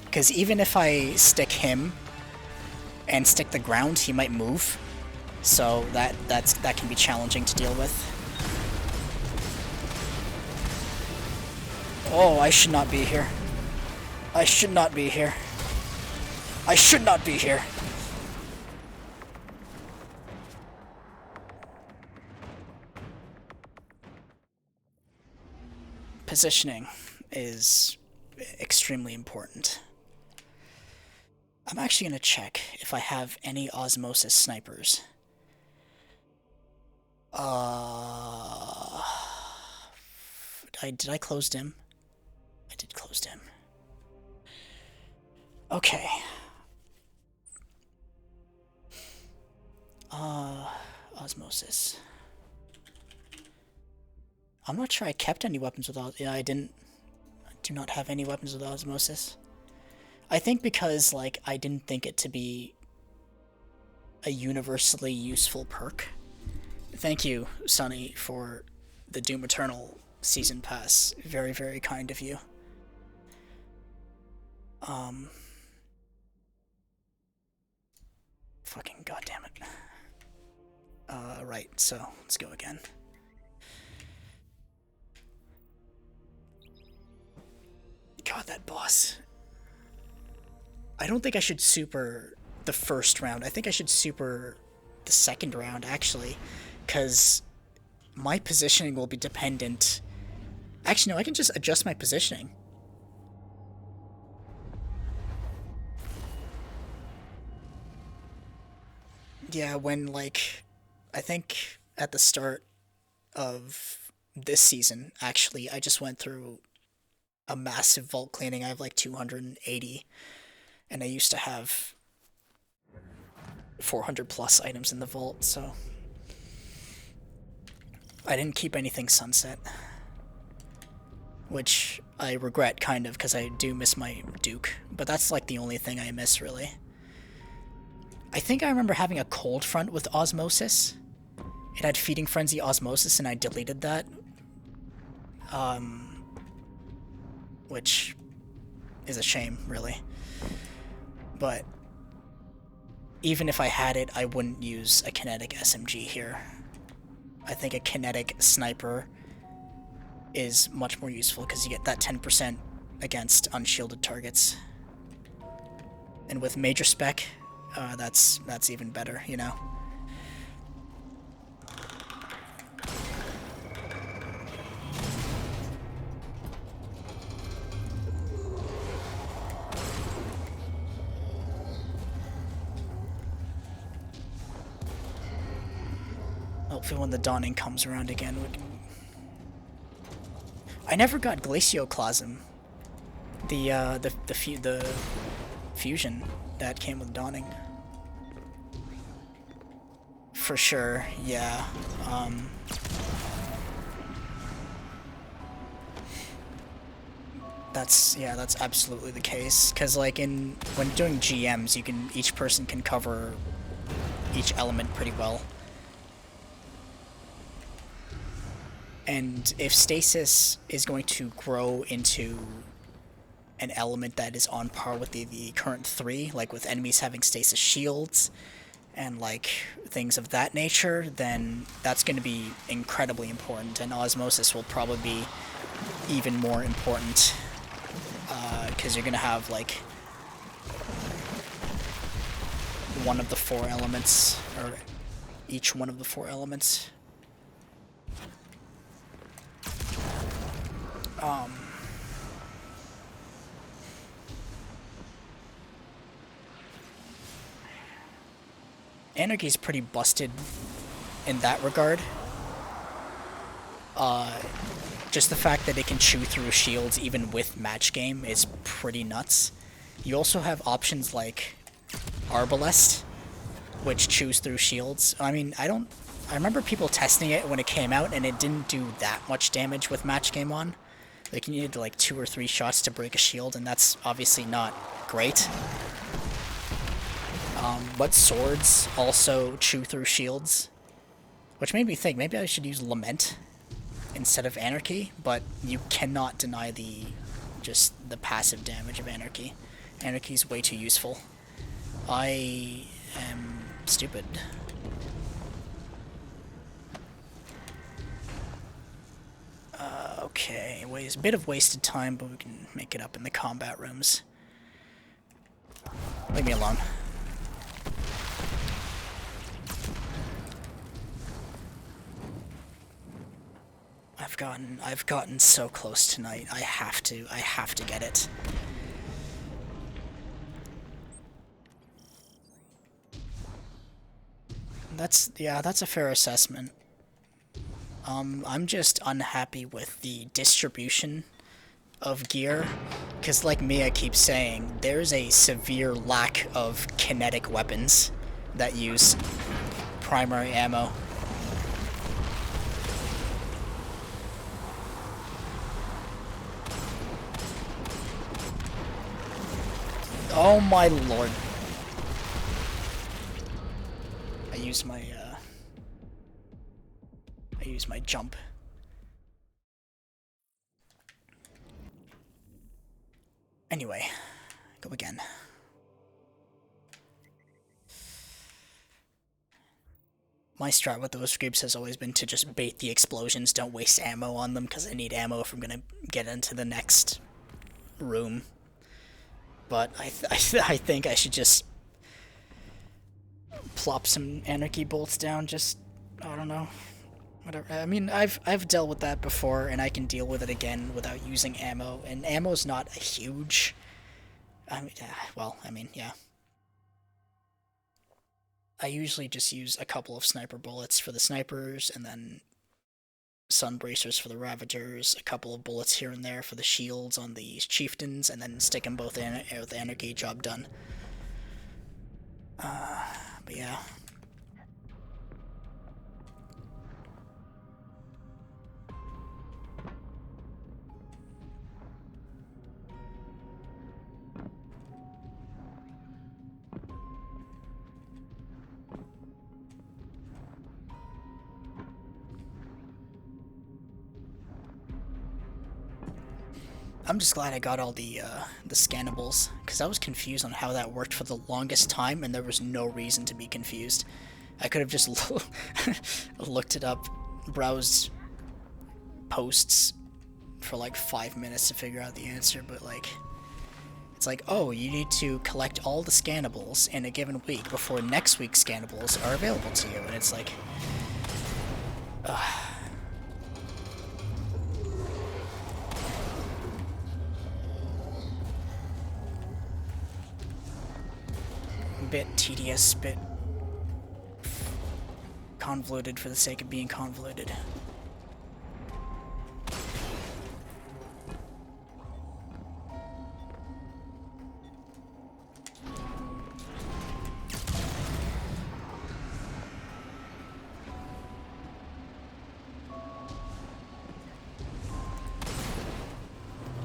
Because even if I stick him and stick the ground, he might move. So that can be challenging to deal with. Oh, I should not be here. I should not be here. I should not be here. Positioning is extremely important. I'm actually going to check if I have any Osmosis snipers. Did I close dim? I did close dim. Okay. Osmosis. I'm not sure I kept any weapons without... Yeah, I do not have any weapons with Osmosis. I think because, like, I didn't think it to be a universally useful perk. Thank you, Sunny, for the Doom Eternal Season Pass. Very, very kind of you. Fucking goddammit. Right, so, let's go again. God, that boss. I don't think I should super the first round. I think I should super the second round, actually, because my positioning will be dependent. Actually, no, I can just adjust my positioning. Yeah, when, like, I think at the start of this season, actually, I just went through a massive vault cleaning. I have like 280. And I used to have 400 plus items in the vault, so I didn't keep anything sunset, which I regret kind of because I do miss my Duke, but that's like the only thing I miss really. I think I remember having a cold front with Osmosis. It had Feeding Frenzy Osmosis and I deleted that, which is a shame really. But even if I had it, I wouldn't use a kinetic SMG here. I think a kinetic sniper is much more useful because you get that 10% against unshielded targets. And with major spec, that's even better, you know? Hopefully when the dawning comes around again, I never got Glacioclasm. The fusion that came with dawning. For sure, yeah. That's absolutely the case. Cause like when doing GMs, each person can cover each element pretty well. And if stasis is going to grow into an element that is on par with the current 3, like with enemies having stasis shields and like things of that nature, then that's going to be incredibly important, and Osmosis will probably be even more important because you're going to have like one of the 4 elements, or each one of the 4 elements. Anarchy's pretty busted in that regard. Just the fact that it can chew through shields even with match game is pretty nuts. You also have options like Arbalest, which chews through shields. I mean, I remember people testing it when it came out, and it didn't do that much damage with match game on. Like, you needed like 2 or 3 shots to break a shield, and that's obviously not great. But swords also chew through shields, which made me think maybe I should use Lament instead of Anarchy, but you cannot deny the passive damage of Anarchy. Anarchy's way too useful. I am stupid. Okay, a bit of wasted time, but we can make it up in the combat rooms. Leave me alone. I've gotten so close tonight. I have to get it. That's a fair assessment. I'm just unhappy with the distribution of gear, because like Mia keeps saying, there's a severe lack of kinetic weapons that use primary ammo. Oh my lord. I used my jump. Anyway, go again. My strat with those groups has always been to just bait the explosions, don't waste ammo on them, because I need ammo if I'm gonna get into the next room. But I think I should just plop some anarchy bolts down, just, I don't know. Whatever. I mean, I've dealt with that before, and I can deal with it again without using ammo. And ammo's not a huge. Yeah. I usually just use a couple of sniper bullets for the snipers, and then sun bracers for the ravagers, a couple of bullets here and there for the shields on the chieftains, and then stick them both in with the anarchy, job done. But yeah. I'm just glad I got all the scannables, because I was confused on how that worked for the longest time, and there was no reason to be confused. I could have just looked it up, browsed posts for like 5 minutes to figure out the answer, but like, it's like, oh, you need to collect all the scannables in a given week before next week's scannables are available to you, and it's like, bit tedious, bit convoluted for the sake of being convoluted.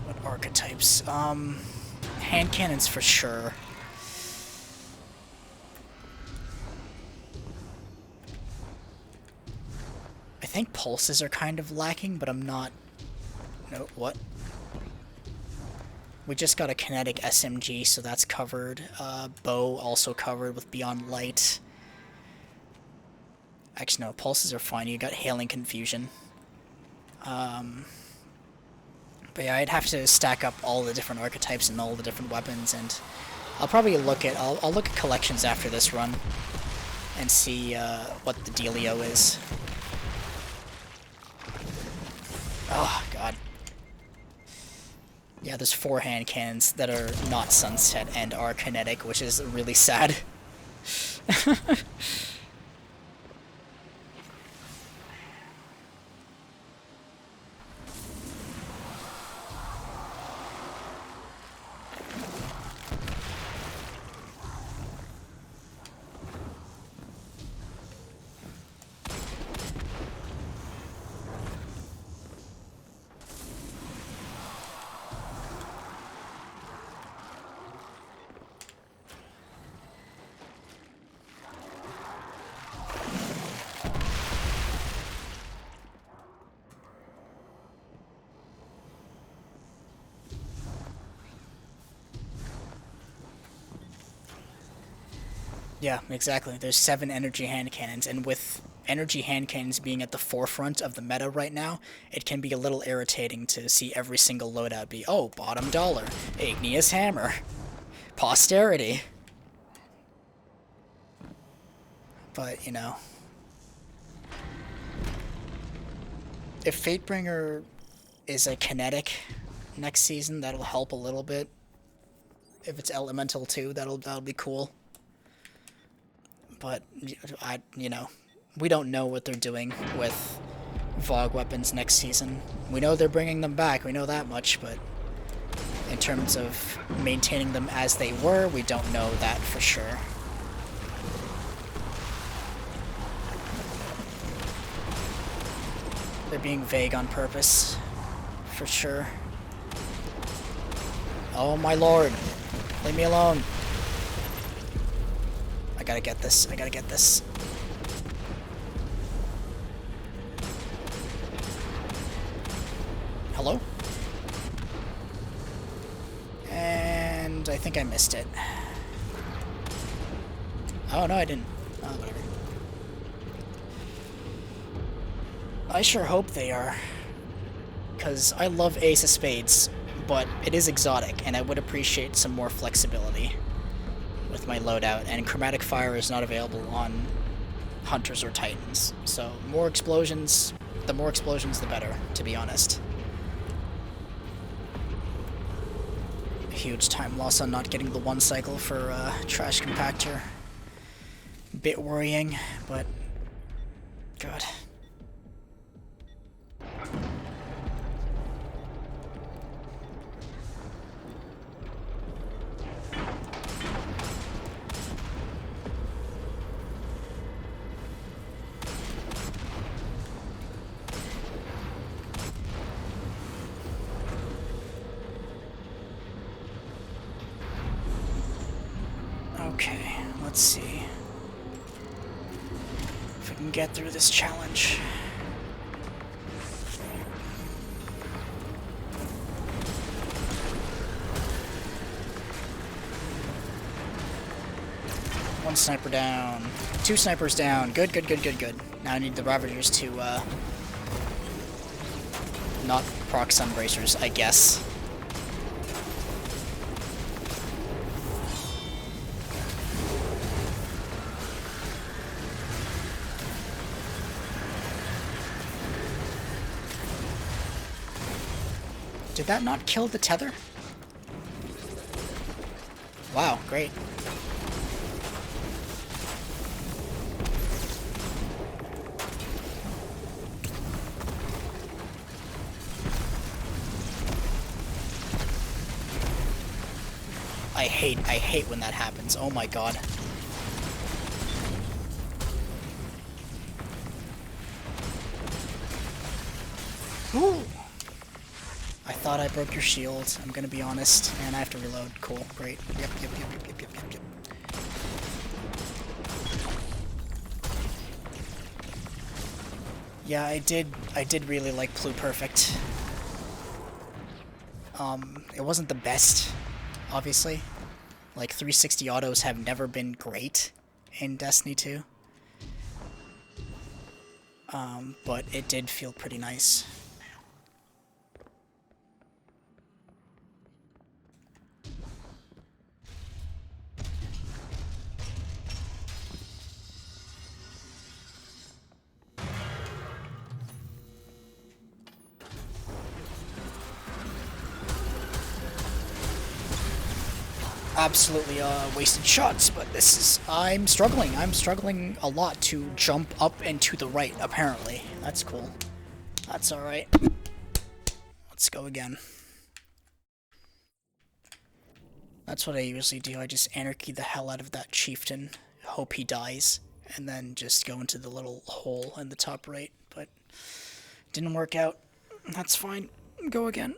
What archetypes? Hand cannons for sure. I think pulses are kind of lacking, but I'm not... No, what? We just got a kinetic SMG, so that's covered. Bow also covered with Beyond Light. Actually, no, pulses are fine. You got Hailing Confusion. But yeah, I'd have to stack up all the different archetypes and all the different weapons, and I'll probably look at... I'll look at collections after this run and see what the dealio is. Oh, God. Yeah, there's 4 hand cannons that are not sunset and are kinetic, which is really sad. Yeah, exactly. There's 7 energy hand cannons, and with energy hand cannons being at the forefront of the meta right now, it can be a little irritating to see every single loadout be, oh, bottom dollar, igneous hammer, posterity. But, you know, if Fatebringer is a kinetic next season, that'll help a little bit. If it's elemental too, that'll be cool. But we don't know what they're doing with Vogue weapons next season. We know they're bringing them back, we know that much, but in terms of maintaining them as they were, we don't know that for sure. They're being vague on purpose, for sure. Oh my lord, leave me alone. I gotta get this. I gotta get this. Hello? And I think I missed it. Oh, no, I didn't. Oh, whatever. I sure hope they are. Because I love Ace of Spades, but it is exotic, and I would appreciate some more flexibility with my loadout, and Chromatic Fire is not available on Hunters or Titans. So, more explosions, the more explosions the better, to be honest. Huge time loss on not getting the 1 cycle for Trash Compactor. Bit worrying, but God. Okay, let's see if we can get through this challenge. One sniper down. 2 snipers down. Good, good, good, good, good. Now I need the Ravagers to, not proc Sunbracers, I guess. Did that not kill the tether? Wow, great. I hate when that happens. Oh my god. Ooh. I thought I broke your shield, I'm gonna be honest, and I have to reload. Cool, great. Yep. Yeah, I did really like Pluperfect. It wasn't the best, obviously. Like, 360 autos have never been great in Destiny 2. But it did feel pretty nice. absolutely wasted shots, but this is... I'm struggling. I'm struggling a lot to jump up and to the right, apparently. That's cool. That's alright. Let's go again. That's what I usually do. I just anarchy the hell out of that chieftain, hope he dies, and then just go into the little hole in the top right, but didn't work out. That's fine. Go again.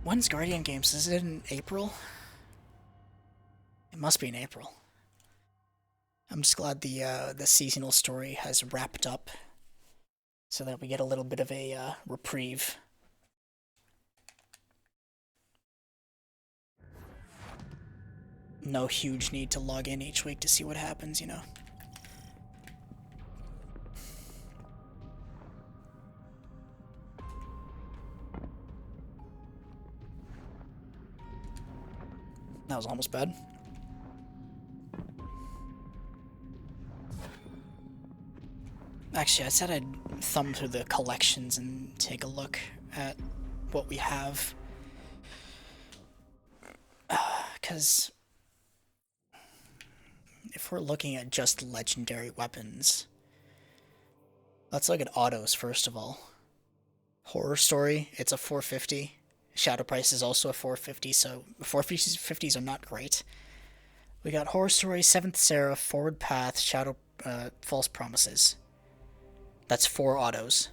When's Guardian Games? Is it in April? It must be in April. I'm just glad the seasonal story has wrapped up, so that we get a little bit of a reprieve. No huge need to log in each week to see what happens, you know. That was almost bad. Actually, I said I'd thumb through the collections and take a look at what we have. Because if we're looking at just legendary weapons, let's look at autos first of all. Horror Story, it's a 450. Shadow Price is also a 450, so 450s are not great. We got Horror Story, 7th Seraph, Forward Path, Shadow, False Promises. That's 4 autos.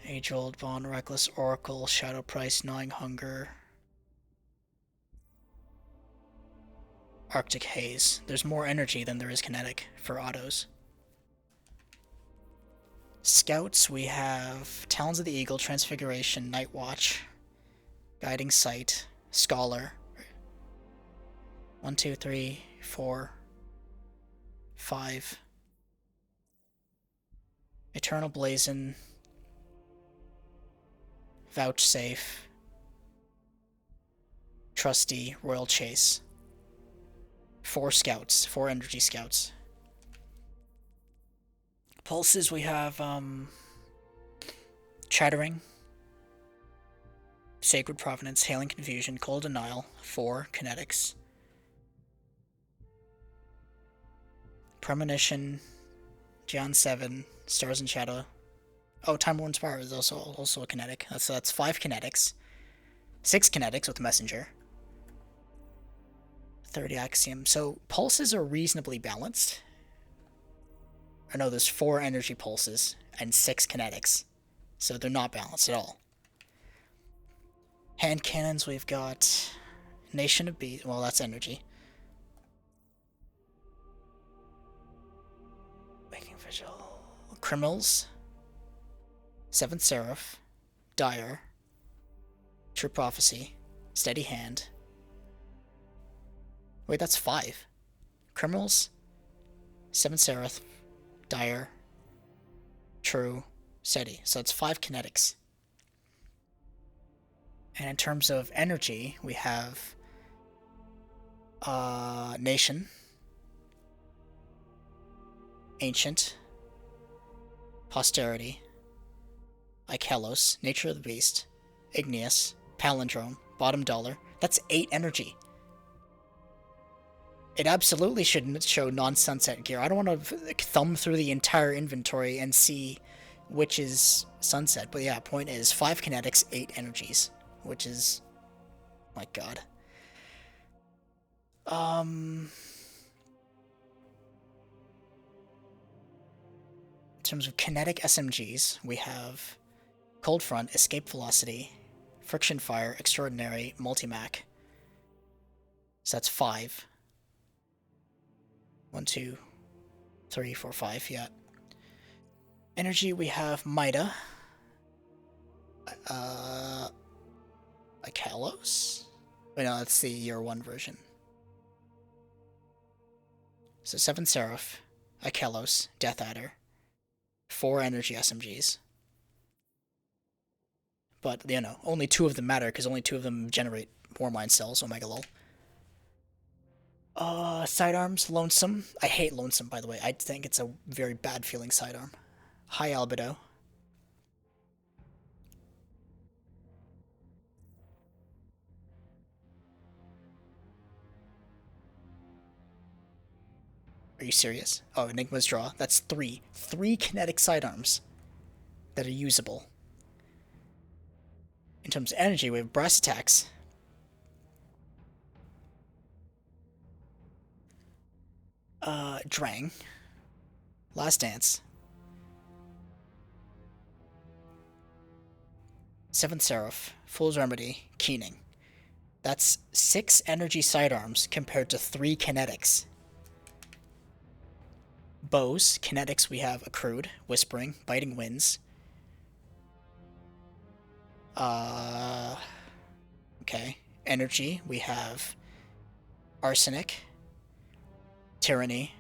Age-Old, Bond, Reckless, Oracle, Shadow Price, Gnawing Hunger, Arctic Haze. There's more energy than there is kinetic for autos. Scouts, we have Talons of the Eagle, Transfiguration, Night Watch, Guiding Sight, Scholar. 1, 2, 3, 4, 5. Eternal Blazon, Vouchsafe, Trusty, Royal Chase. 4 scouts, 4 energy scouts. Pulses, we have Chattering, Sacred Providence, Hailing Confusion, Cold Denial, 4 kinetics. Premonition, John 7, Stars and Shadow. Oh, Time Worn Spire is also a kinetic. That's 5 kinetics. 6 kinetics with Messenger. 30 Axiom. So pulses are reasonably balanced. Or no, there's 4 energy pulses and 6 kinetics. So they're not balanced at all. Hand cannons, we've got Nation of Beasts. Well, that's energy. Waking Vigil. Criminals. 7th Seraph. Dire. True Prophecy. Steady Hand. Wait, that's 5. Criminals. 7th Seraph. Dire. True. Steady. So it's 5 kinetics. And in terms of energy, we have Nation, Ancient, Posterity, Ikelos, Nature of the Beast, Igneous, Palindrome, Bottom Dollar. That's 8 energy. It absolutely shouldn't show non-sunset gear. I don't want to thumb through the entire inventory and see which is sunset. But yeah, point is 5 kinetics, 8 energies. Which is, my god. In terms of kinetic SMGs, we have Cold Front, Escape Velocity, Friction Fire, Extraordinary, Multimac. So that's 5. 1, 2, 3, 4, 5, yeah. Energy, we have Mida. Ikelos? Wait, no, that's the year 1 version. So 7th Seraph, Ikelos, Death Adder, 4 energy SMGs. But, you know, only 2 of them matter, because only 2 of them generate War Mind cells, Omega lol. Sidearms, Lonesome. I hate Lonesome, by the way. I think it's a very bad feeling sidearm. High Albedo. Are you serious? Oh, Enigma's Draw. That's 3. 3 kinetic sidearms that are usable. In terms of energy, we have Brass Attacks. Drang. Last Dance. 7th Seraph. Fool's Remedy. Keening. That's 6 energy sidearms compared to 3 kinetics. Bows, kinetics we have Accrued, Whispering, Biting Winds. Okay. Energy, we have Arsenic, Tyranny,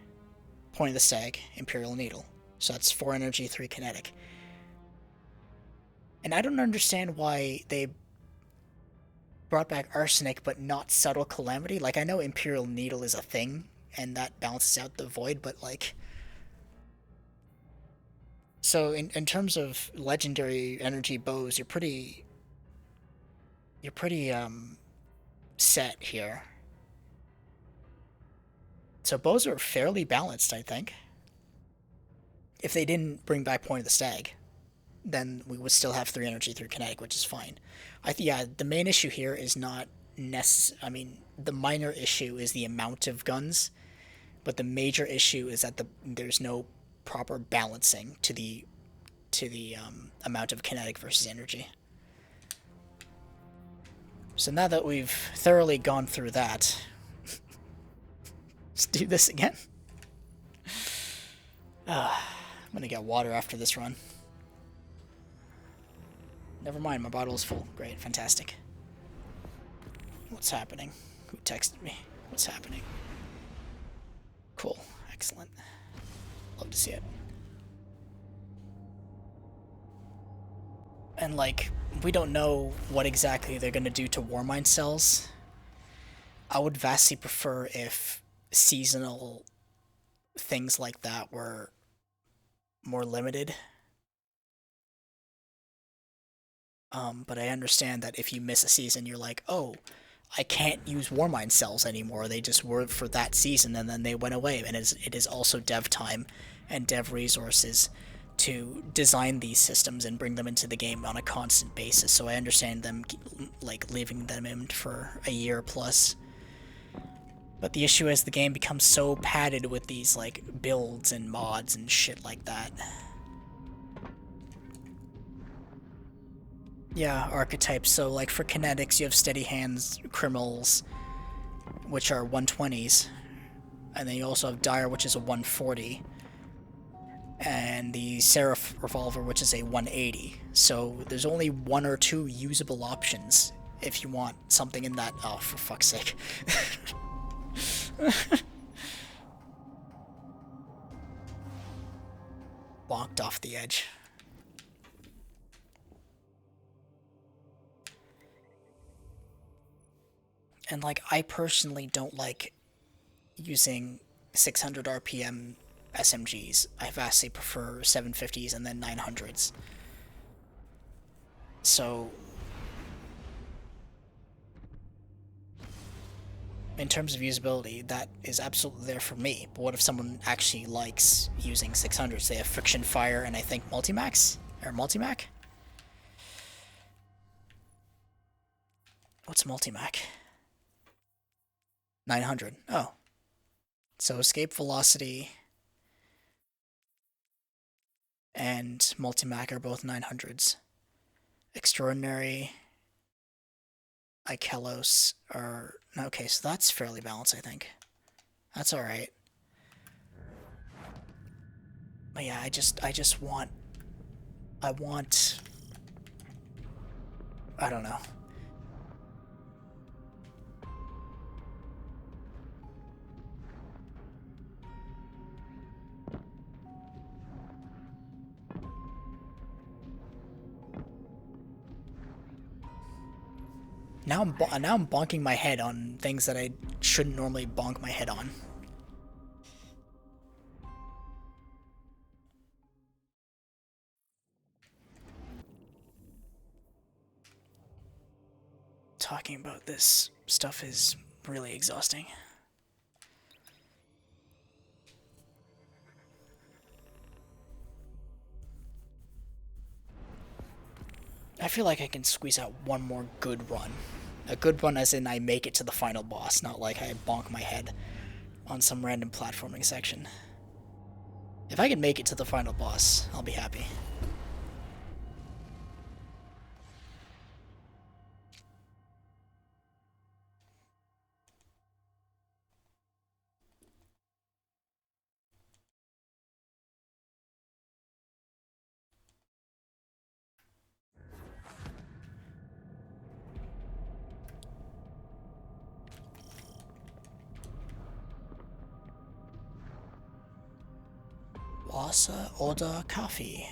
Point of the Stag, Imperial Needle. So that's 4 energy, 3 kinetic. And I don't understand why they brought back Arsenic but not Subtle Calamity. Like, I know Imperial Needle is a thing, and that balances out the Void, but like... So in terms of legendary energy bows, you're pretty set here. So bows are fairly balanced, I think. If they didn't bring back Point of the Stag, then we would still have 3 energy, 3 kinetic, which is fine. Yeah, the main issue here is not I mean, the minor issue is the amount of guns, but the major issue is that there's no proper balancing to the amount of kinetic versus energy. So now that we've thoroughly gone through that, let's do this again. I'm gonna get water after this run. Never mind, my bottle is full. Great, fantastic. What's happening? Who texted me? What's happening? Cool, excellent. Love to see it. And like, we don't know what exactly they're gonna do to Warmind cells. I would vastly prefer if seasonal things like that were more limited. But I understand that if you miss a season, you're like, oh, I can't use Warmind cells anymore. They just were for that season, and then they went away. And it is also dev time and dev resources to design these systems and bring them into the game on a constant basis. So I understand them like leaving them in for a year plus. But the issue is the game becomes so padded with these like builds and mods and shit like that. Yeah, archetypes. So like for kinetics, you have steady hands, criminals, which are 120s, and then you also have dire, which is a 140, and the Seraph revolver, which is a 180. So there's only 1 or 2 usable options if you want something in that. Oh, for fuck's sake. Walked off the edge. And like, I personally don't like using 600 RPM SMGs. I vastly prefer 750s and then 900s. So in terms of usability, that is absolutely there for me. But what if someone actually likes using 600s? They have friction fire and I think multimax? Or multimac? What's multimac? 900. Oh. So escape velocity and multimac are both 900s. Extraordinary, Ikelos are... Okay, so that's fairly balanced, I think. That's alright. But yeah, I just want... I don't know. Now I'm bonking my head on things that I shouldn't normally bonk my head on. Talking about this stuff is really exhausting. I feel like I can squeeze out one more good run. A good run as in I make it to the final boss, not like I bonk my head on some random platforming section. If I can make it to the final boss, I'll be happy. Wasa Oda Coffee.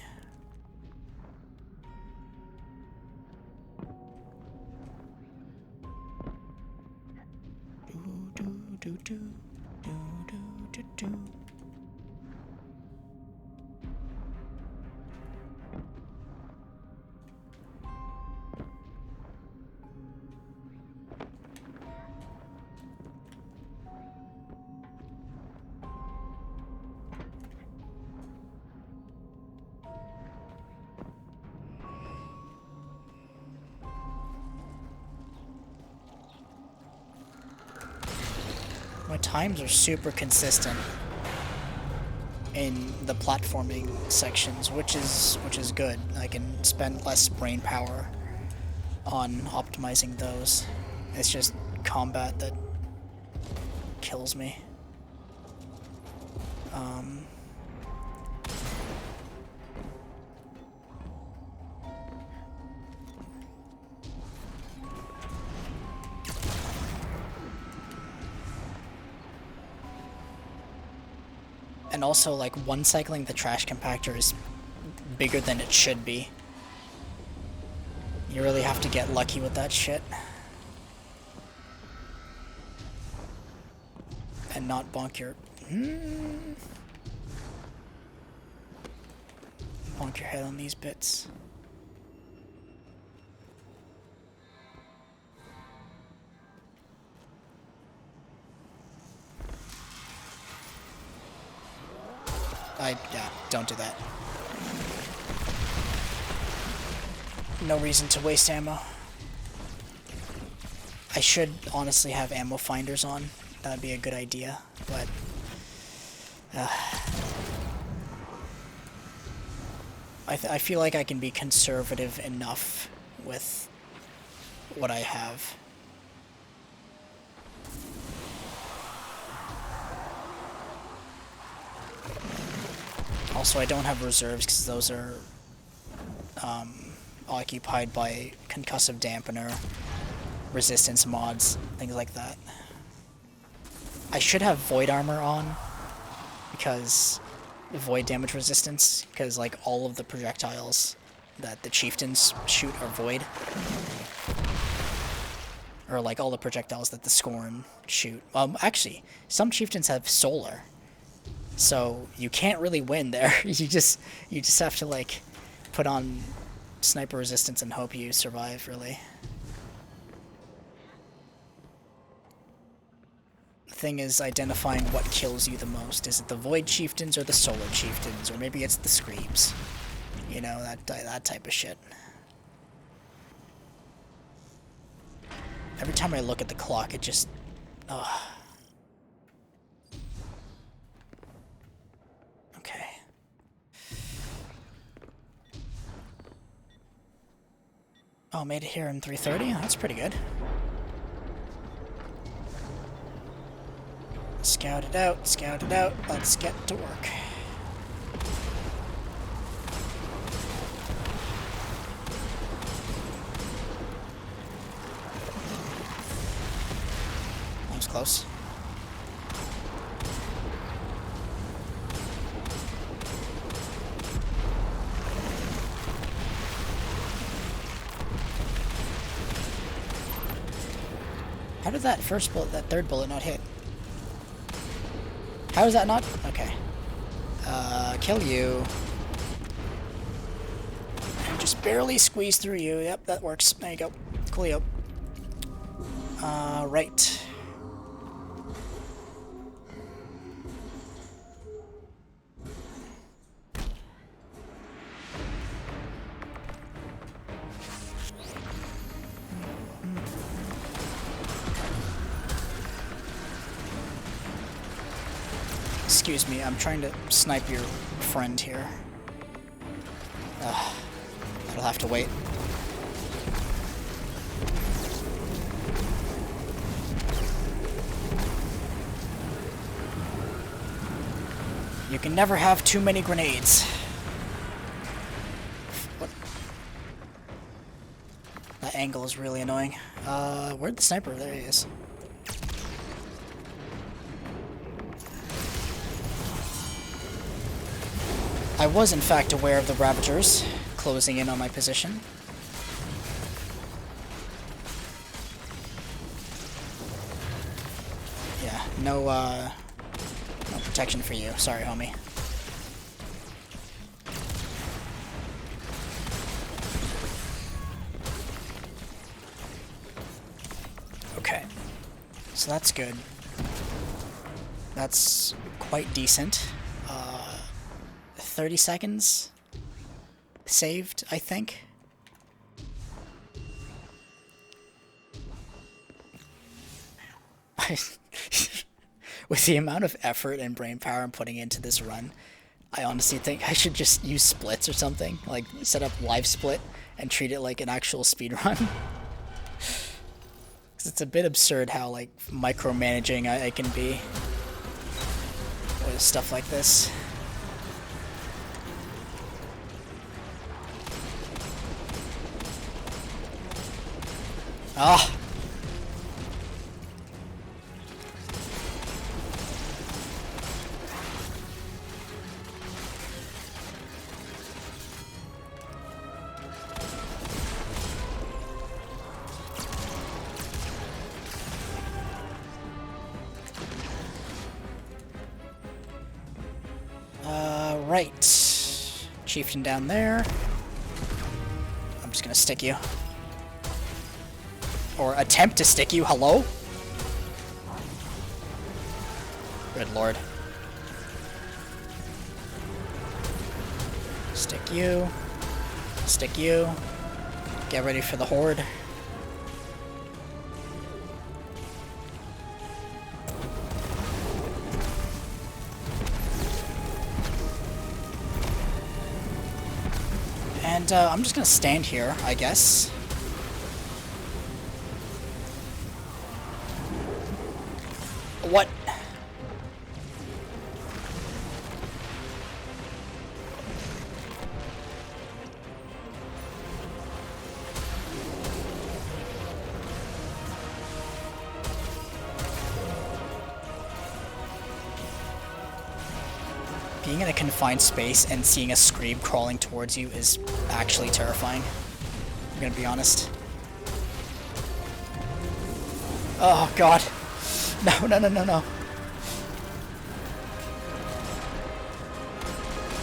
My times are super consistent in the platforming sections, which is good. I can spend less brain power on optimizing those. It's just combat that kills me. And also, like, one cycling the trash compactor is bigger than it should be. You really have to get lucky with that shit. And not bonk your... Bonk your head on these bits. Yeah, don't do that. No reason to waste ammo. I should honestly have ammo finders on. That'd be a good idea, but... I feel like I can be conservative enough with what I have. Also, I don't have reserves because those are occupied by concussive dampener, resistance mods, things like that. I should have void armor on because void damage resistance, because like all of the projectiles that the chieftains shoot are void. Or like all the projectiles that the Scorn shoot. Actually, some chieftains have solar. So you can't really win there. You just have to like put on sniper resistance and hope you survive, really. The thing is identifying what kills you the most. Is it the Void Chieftains or the Solar Chieftains? Or maybe it's the Screams. You know, that type of shit. Every time I look at the clock, it just... Ugh. Okay. Oh, made it here in 3:30? Oh, that's pretty good. Scout it out, scout it out. Let's get to work. That was close. How did that third bullet not hit? How is that not? Okay. Kill you. And just barely squeeze through you. Yep, that works. There you go. Coolio. Right. Excuse me, I'm trying to snipe your friend here. That'll have to wait. You can never have too many grenades. What? That angle is really annoying. Where'd the sniper? There he is. I was in fact aware of the Ravagers closing in on my position. Yeah, no protection for you. Sorry, homie. Okay. So that's good. That's quite decent. 30 seconds saved, I think. With the amount of effort and brain power I'm putting into this run, I honestly think I should just use splits or something. Like, set up live split and treat it like an actual speedrun. Because it's a bit absurd how, like, micromanaging I can be with stuff like this. Ah! Right. Chieftain down there. I'm just gonna stick you. Or attempt to stick you, hello? Good lord. Stick you. Stick you. Get ready for the horde. And I'm just gonna stand here, I guess. What? Being in a confined space and seeing a scream crawling towards you is actually terrifying. I'm gonna be honest. Oh god. No, no, no, no, no.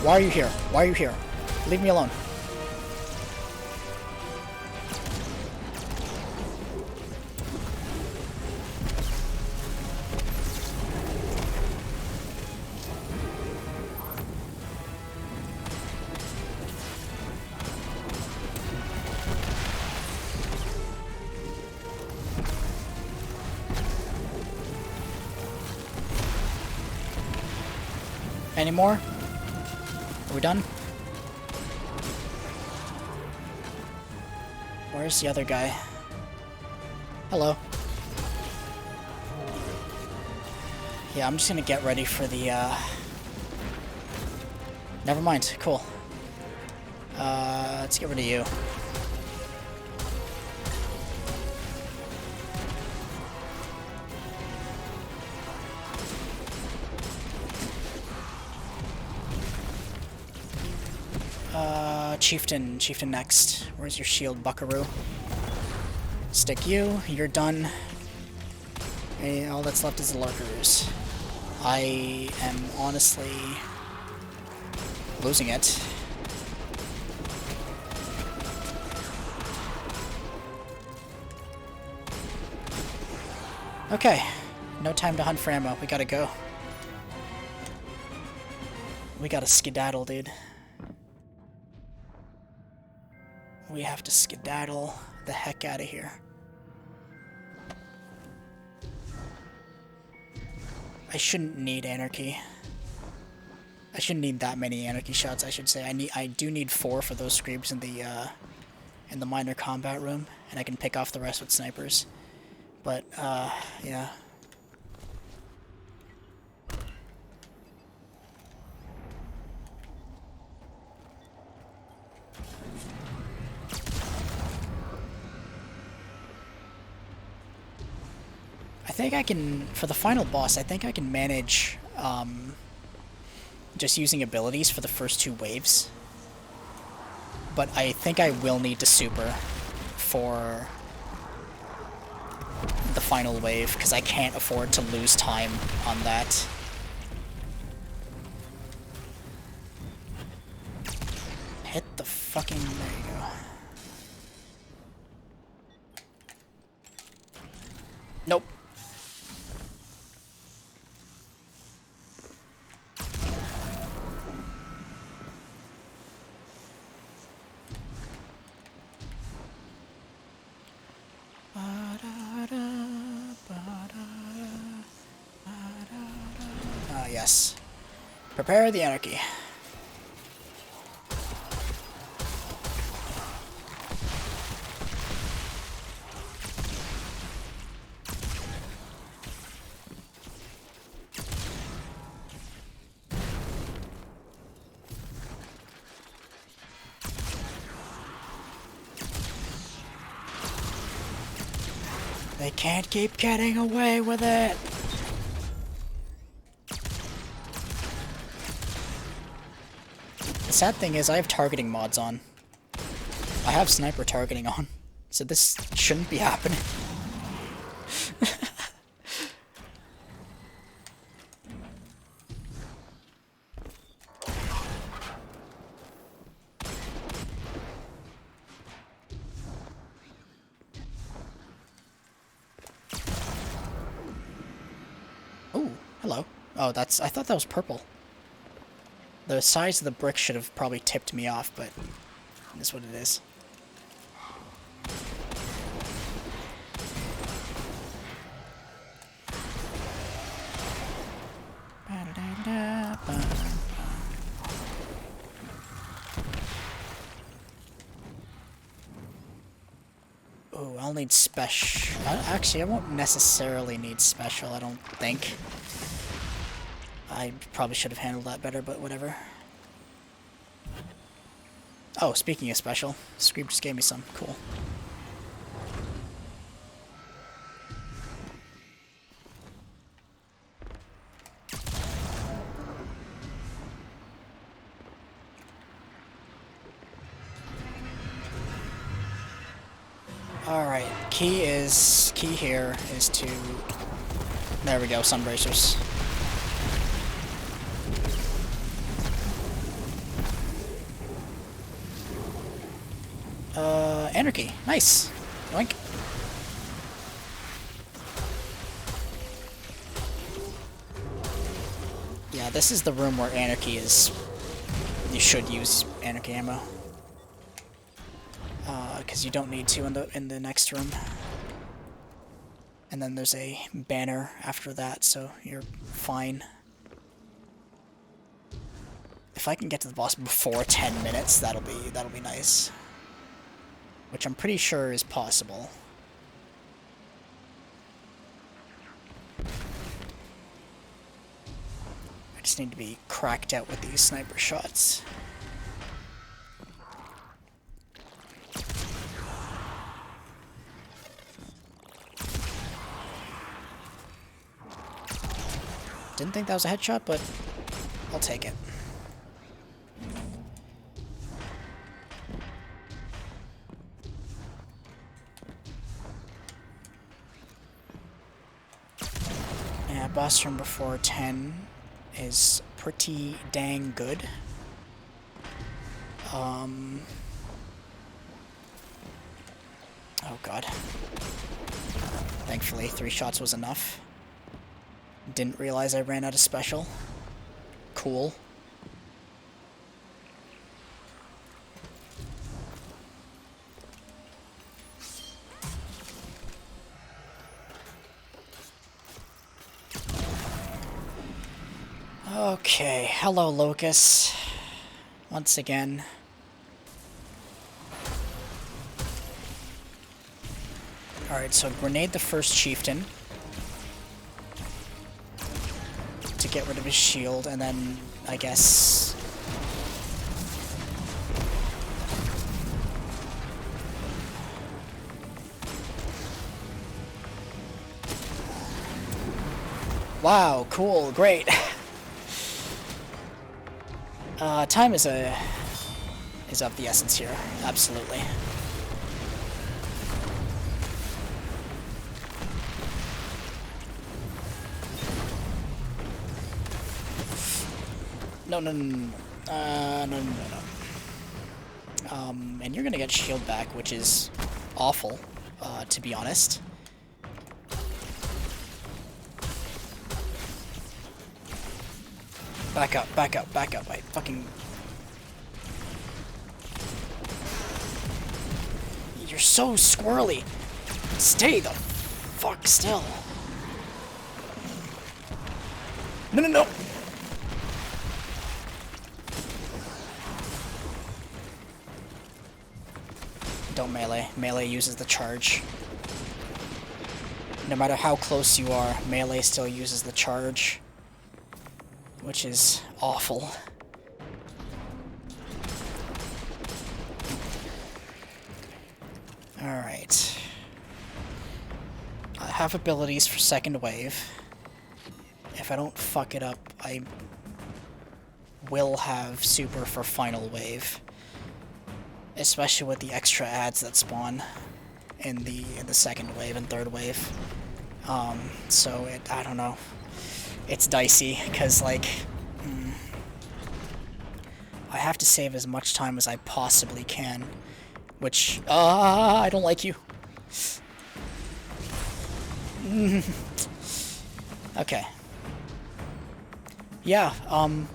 Why are you here? Why are you here? Leave me alone. Any more? Are we done? Where's the other guy? Hello. Yeah, I'm just gonna get ready for the, Never mind, cool. Let's get rid of you. Chieftain next. Where's your shield, buckaroo? Stick you, you're done. And all that's left is the lurkers. I am honestly losing it. Okay, no time to hunt for ammo. We gotta go. We gotta skedaddle, dude. We have to skedaddle the heck out of here. I shouldn't need anarchy. I shouldn't need that many anarchy shots, I should say. I do need 4 for those screams in the minor combat room, and I can pick off the rest with snipers. But yeah. I think I can, for the final boss, I think I can manage just using abilities for the first 2 waves. But I think I will need to super for the final wave, because I can't afford to lose time on that. Hit the fucking... there you go. Nope. Yes. Prepare the anarchy. They can't keep getting away with it. The sad thing is I have targeting mods on. I have sniper targeting on, so this shouldn't be happening. Oh, hello. Oh, I thought that was purple. The size of the brick should have probably tipped me off, but that's what it is. Oh, I'll need special. Actually, I won't necessarily need special, I don't think. I probably should have handled that better, but whatever. Oh, speaking of special, Scream just gave me some. Cool. Alright, key here is to... There we go, sunbracers. Anarchy. Nice. Yoink. Yeah, this is the room where anarchy is... You should use anarchy ammo. Because you don't need to in the next room. And then there's a banner after that, so you're fine. If I can get to the boss before 10 minutes, that'll be nice. Which I'm pretty sure is possible. I just need to be cracked out with these sniper shots. Didn't think that was a headshot, but I'll take it. boss room before 10 is pretty dang good. Oh god. Thankfully, 3 shots was enough. Didn't realize I ran out of special. Cool. Okay, hello Locust. Once again. Alright, so grenade the first chieftain to get rid of his shield, and then, I guess... Wow, cool, great. Time is of the essence here, absolutely. No. And you're gonna get shield back, which is awful, to be honest. Back up. I fucking... You're so squirrely. Stay the fuck still. No. Don't melee. Melee uses the charge. No matter how close you are, melee still uses the charge. Which is awful. Alright. I have abilities for second wave. If I don't fuck it up, I will have super for final wave. Especially with the extra ads that spawn in the second wave and third wave. So I don't know. It's dicey, because, like, I have to save as much time as I possibly can, which, I don't like you. Okay. Yeah,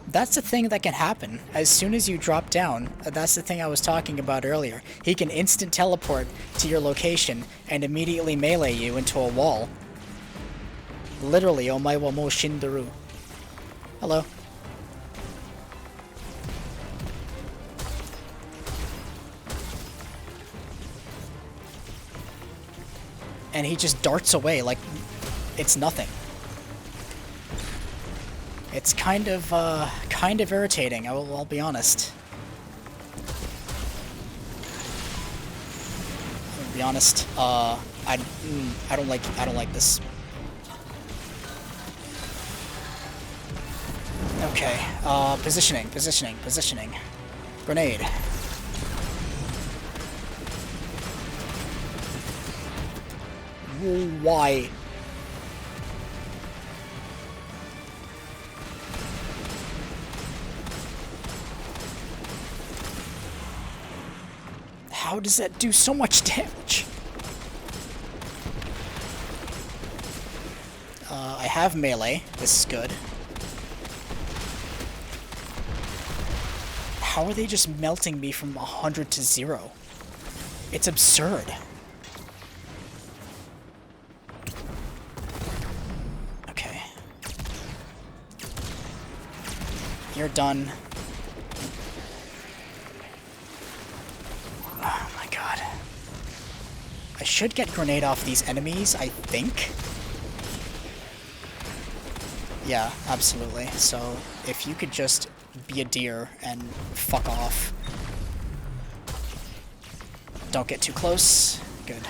that's the thing that can happen. As soon as you drop down, that's the thing I was talking about earlier. He can instant teleport to your location and immediately melee you into a wall. Literally, omae wa mou shinderu. Hello. And he just darts away like it's nothing. It's kind of irritating, I'll be honest. I'll be honest, I don't like this. Okay, positioning. Grenade. Why? How does that do so much damage? I have melee. This is good. How are they just melting me from 100 to 0? It's absurd. Okay. You're done. Oh my god. I should get grenade off these enemies, I think. Yeah, absolutely. So, if you could just be a deer and fuck off. Don't get too close. Good.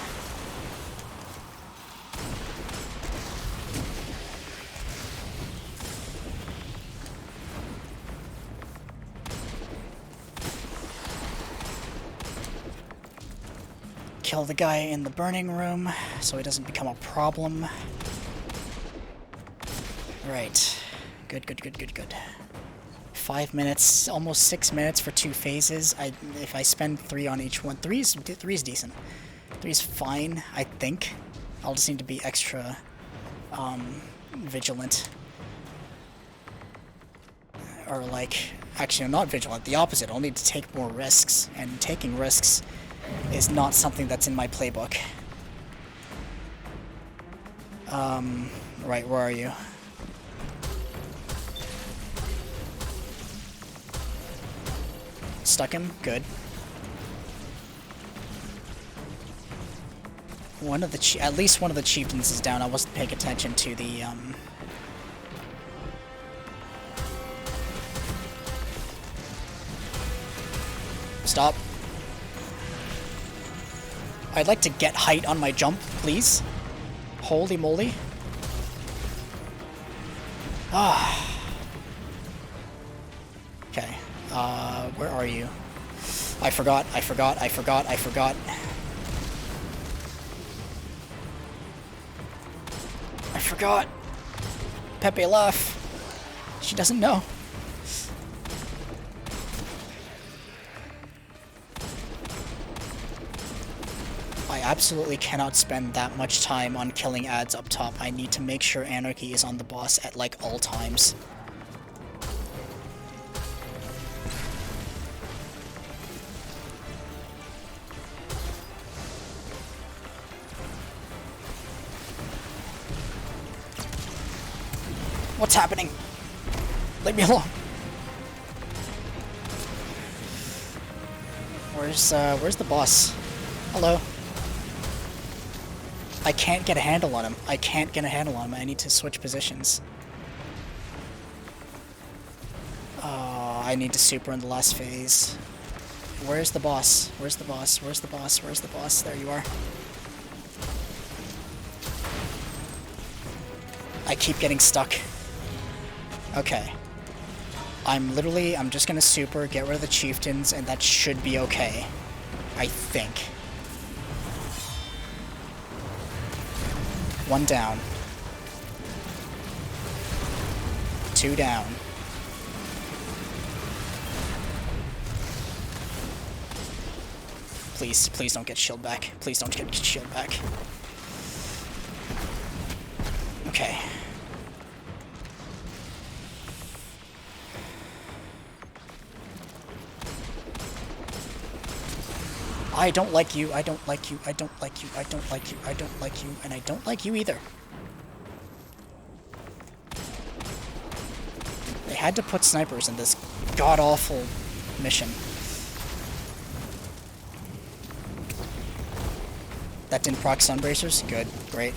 Kill the guy in the burning room so he doesn't become a problem. Right. Good, good, good, good, good. 5 minutes, almost 6 minutes for 2 phases. If I spend 3 on each one, 3 is decent. 3 is fine, I think. I'll just need to be extra vigilant. Or like, actually I'm not vigilant, the opposite. I'll need to take more risks, and taking risks is not something that's in my playbook. Right, where are you? Stuck him? Good. At least one of the chieftains is down. I wasn't paying attention to the, Stop. I'd like to get height on my jump, please. Holy moly. Ah. Okay. Where are you? I forgot. I forgot. Pepe left. She doesn't know. I absolutely cannot spend that much time on killing ads up top. I need to make sure Anarchy is on the boss at like all times. What's happening? Leave me alone. Where's the boss? Hello. I can't get a handle on him. I need to switch positions. I need to super in the last phase. Where's the boss? Where's the boss? There you are. I keep getting stuck. Okay. I'm just gonna super, get rid of the chieftains, and that should be okay. I think. 1 down. 2 down. Please don't get shield back. Please don't get shield back. Okay. I don't like you, I don't like you, I don't like you, I don't like you, I don't like you, and I don't like you either. They had to put snipers in this god-awful mission. That didn't proc sunbracers? Good, great.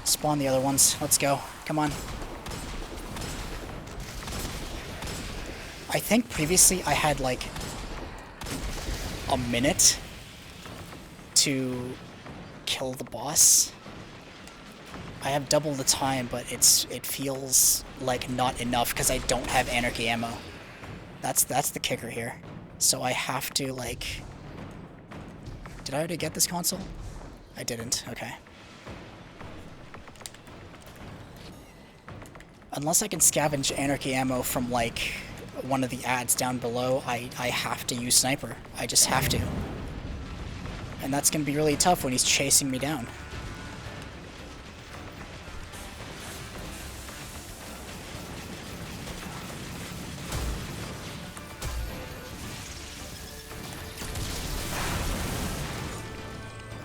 Spawn the other ones, let's go, come on. I think previously I had like a minute to kill the boss. I have double the time, but it feels like not enough because I don't have Anarchy ammo. That's the kicker here. So I have to like... Did I already get this console? I didn't, okay. Unless I can scavenge Anarchy ammo from like one of the ads down below, I have to use sniper. I just have to. And that's gonna be really tough when he's chasing me down.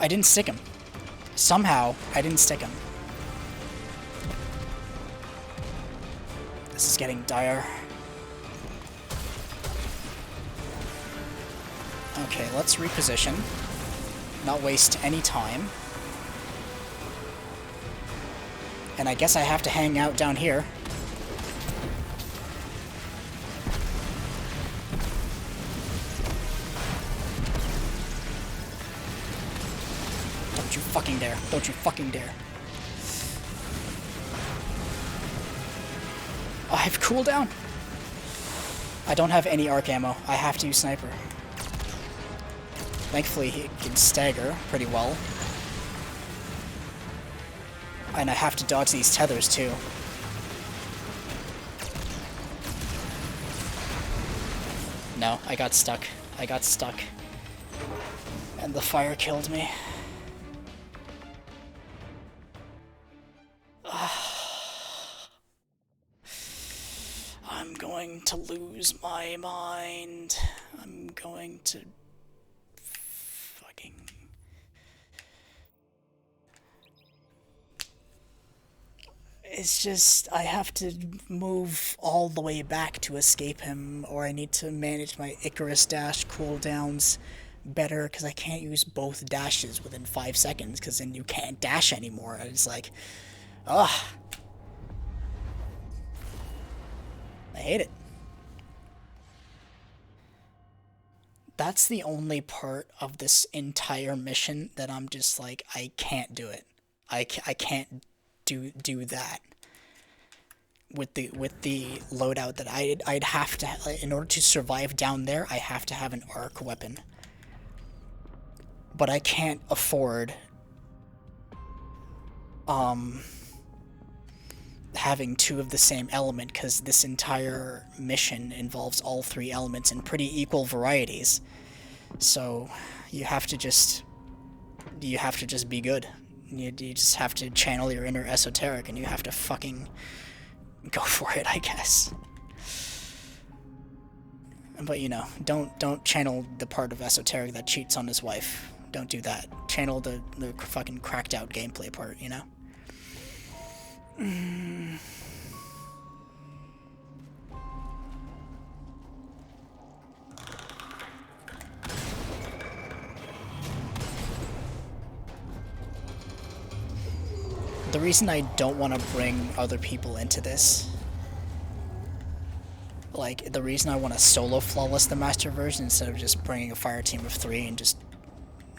I didn't stick him. Somehow, I didn't stick him. This is getting dire. Okay, let's reposition. Not waste any time. And I guess I have to hang out down here. Don't you fucking dare. Don't you fucking dare. I have cooldown. I don't have any arc ammo. I have to use sniper. Thankfully he can stagger pretty well. And I have to dodge these tethers too. No, I got stuck. I got stuck. And the fire killed me. I'm going to lose my mind. I'm going to fucking... It's just, I have to move all the way back to escape him, or I need to manage my Icarus dash cooldowns better, because I can't use both dashes within 5 seconds, because then you can't dash anymore. It's like, ugh. I hate it. That's the only part of this entire mission that I'm just like, I can't do it. I can't do that with the loadout that I'd have to, in order to survive down there, I have to have an arc weapon. But I can't afford having 2 of the same element, because this entire mission involves all 3 elements in pretty equal varieties. So you have to just be good. You just have to channel your inner esoteric, and you have to fucking go for it, I guess. But you know, don't channel the part of esoteric that cheats on his wife. Don't do that. Channel the fucking cracked out gameplay part, you know? The reason I don't want to bring other people into this, like, the reason I want to solo flawless the master version instead of just bringing a fire team of 3 and just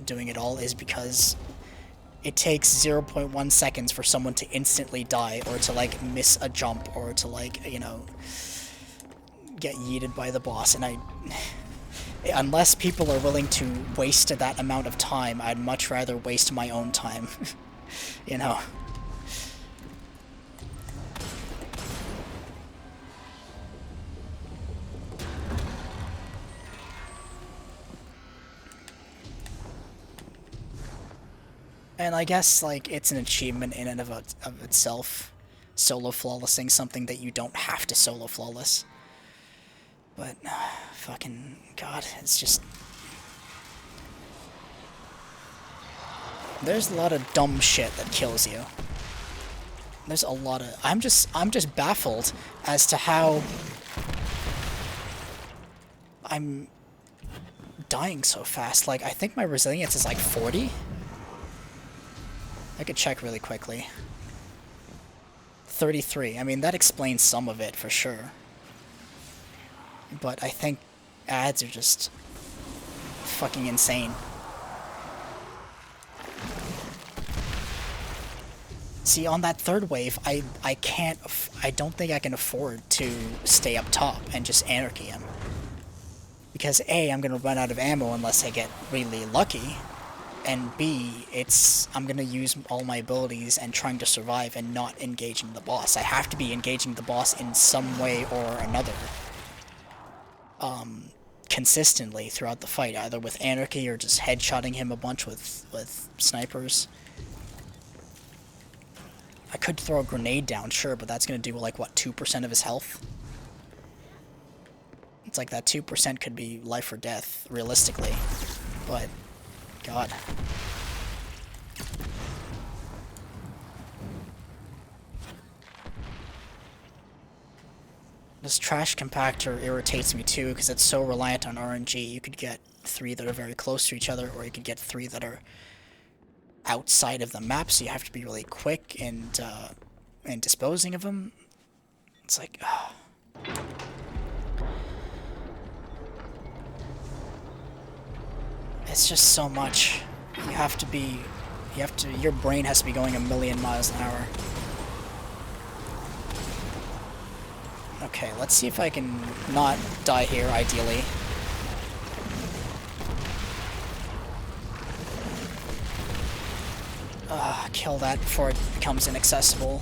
doing it all, is because it takes 0.1 seconds for someone to instantly die, or to, like, miss a jump, or to, like, you know, get yeeted by the boss, and unless people are willing to waste that amount of time, I'd much rather waste my own time, you know? And I guess, like, it's an achievement in and of itself, solo flawlessing something that you don't have to solo flawless. But, fucking, God, it's just... There's a lot of dumb shit that kills you. There's a lot of... I'm just baffled as to how I'm dying so fast. Like, I think my resilience is like 40? I could check really quickly. 33. I mean, that explains some of it for sure. But I think ads are just fucking insane. See, on that third wave, I don't think I can afford to stay up top and just anarchy him. Because A, I'm gonna run out of ammo unless I get really lucky. And B, I'm gonna use all my abilities and trying to survive and not engaging the boss. I have to be engaging the boss in some way or another. Consistently throughout the fight, either with anarchy or just headshotting him a bunch with snipers. I could throw a grenade down, sure, but that's gonna do, like, what, 2% of his health? It's like that 2% could be life or death, realistically. But... God. This trash compactor irritates me too, because it's so reliant on RNG. You could get 3 that are very close to each other, or you could get 3 that are outside of the map, so you have to be really quick and disposing of them. It's like, it's just so much. Your brain has to be going 1,000,000 miles an hour. Okay, let's see if I can not die here, ideally. Kill that before it becomes inaccessible.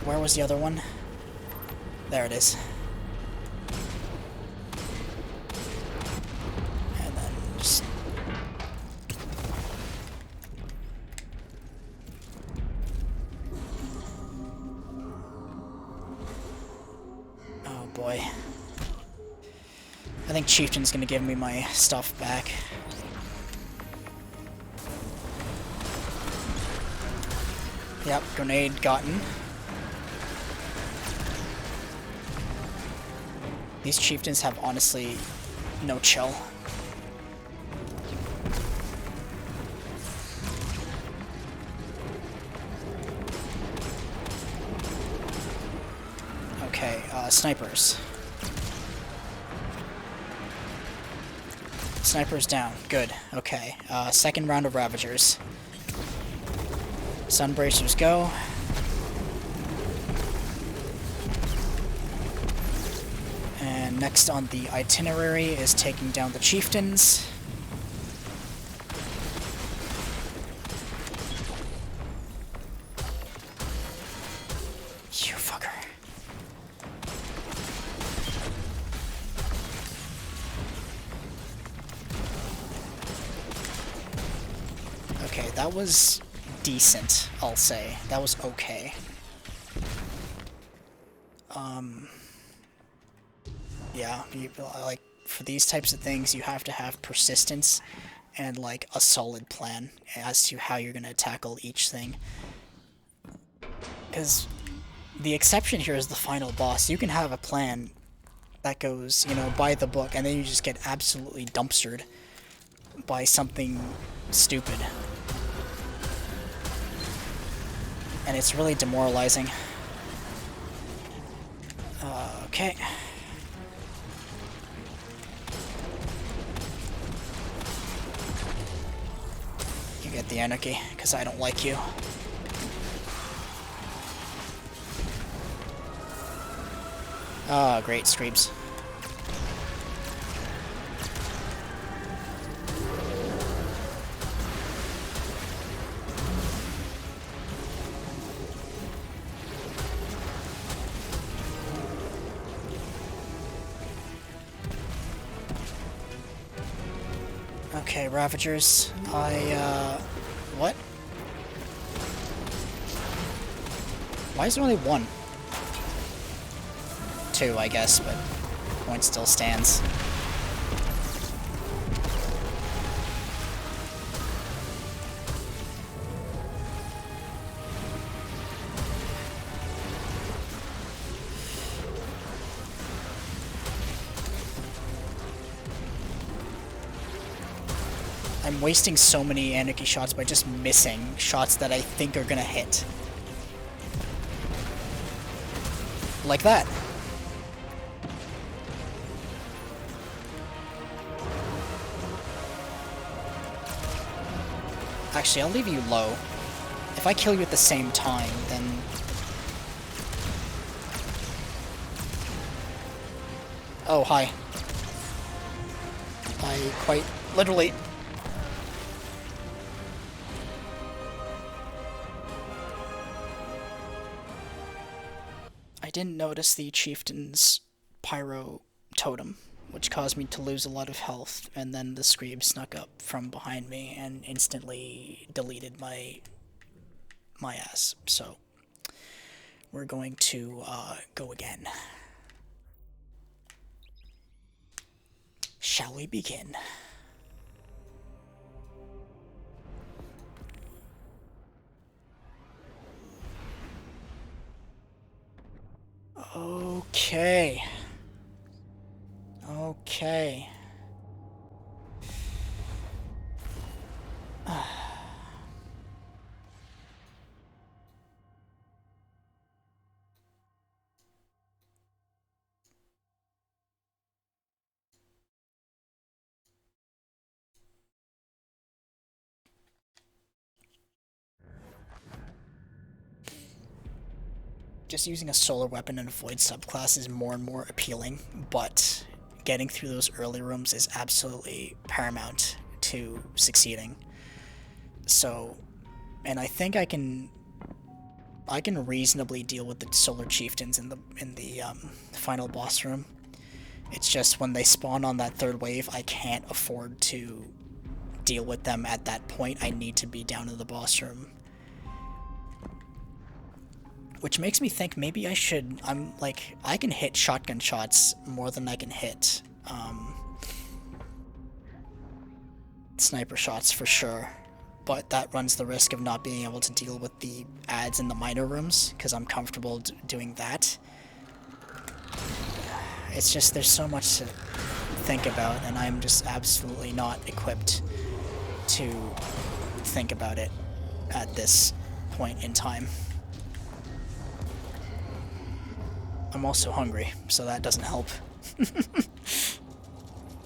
Where was the other one? There it is. And then just... Oh boy. I think Chieftain's gonna give me my stuff back. Yep, grenade gotten. These chieftains have honestly no chill. Okay, snipers. Snipers down. Good. Okay. Second round of Ravagers. Sunbracers go. And next on the itinerary is taking down the chieftains. You fucker. Okay, that was decent, I'll say. That was okay. Yeah, like, for these types of things, you have to have persistence and, like, a solid plan as to how you're gonna tackle each thing. Because the exception here is the final boss. You can have a plan that goes, you know, by the book, and then you just get absolutely dumpstered by something stupid. And it's really demoralizing. Okay. You get the anarchy, because I don't like you. Ah, great, Screebs. Okay, Ravagers. What? Why is there only one? Two, I guess, but point still stands. I'm wasting so many anarchy shots by just missing shots that I think are gonna hit. Like that. Actually, I'll leave you low. If I kill you at the same time, then... Oh, hi. I quite literally... I didn't notice the chieftain's pyro totem, which caused me to lose a lot of health, and then the Screeb snuck up from behind me and instantly deleted my ass. So we're going to go again. Shall we begin? Okay. Okay. Just using a solar weapon and a void subclass is more and more appealing, but getting through those early rooms is absolutely paramount to succeeding. So, and I think I can reasonably deal with the Solar Chieftains in the final boss room. It's just when they spawn on that third wave, I can't afford to deal with them at that point. I need to be down in the boss room. Which makes me think maybe I should... I can hit shotgun shots more than I can hit sniper shots for sure. But that runs the risk of not being able to deal with the ads in the minor rooms, because I'm comfortable doing that. It's just, there's so much to think about, and I'm just absolutely not equipped to think about it at this point in time. I'm also hungry, so that doesn't help.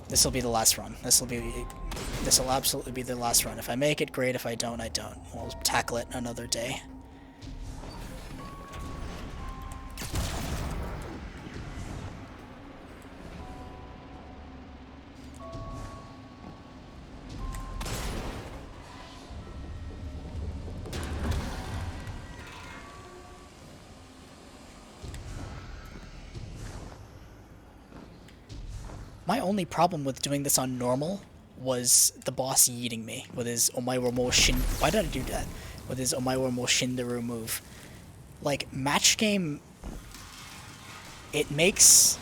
This will be the last run. This will absolutely be the last run. If I make it, great. If I don't, I don't. We'll tackle it another day. My only problem with doing this on normal was the boss yeeting me with his Omaiwa mo Shin... Why did I do that? With his Omaiwa mo Shinderu move. Like, match game... It makes...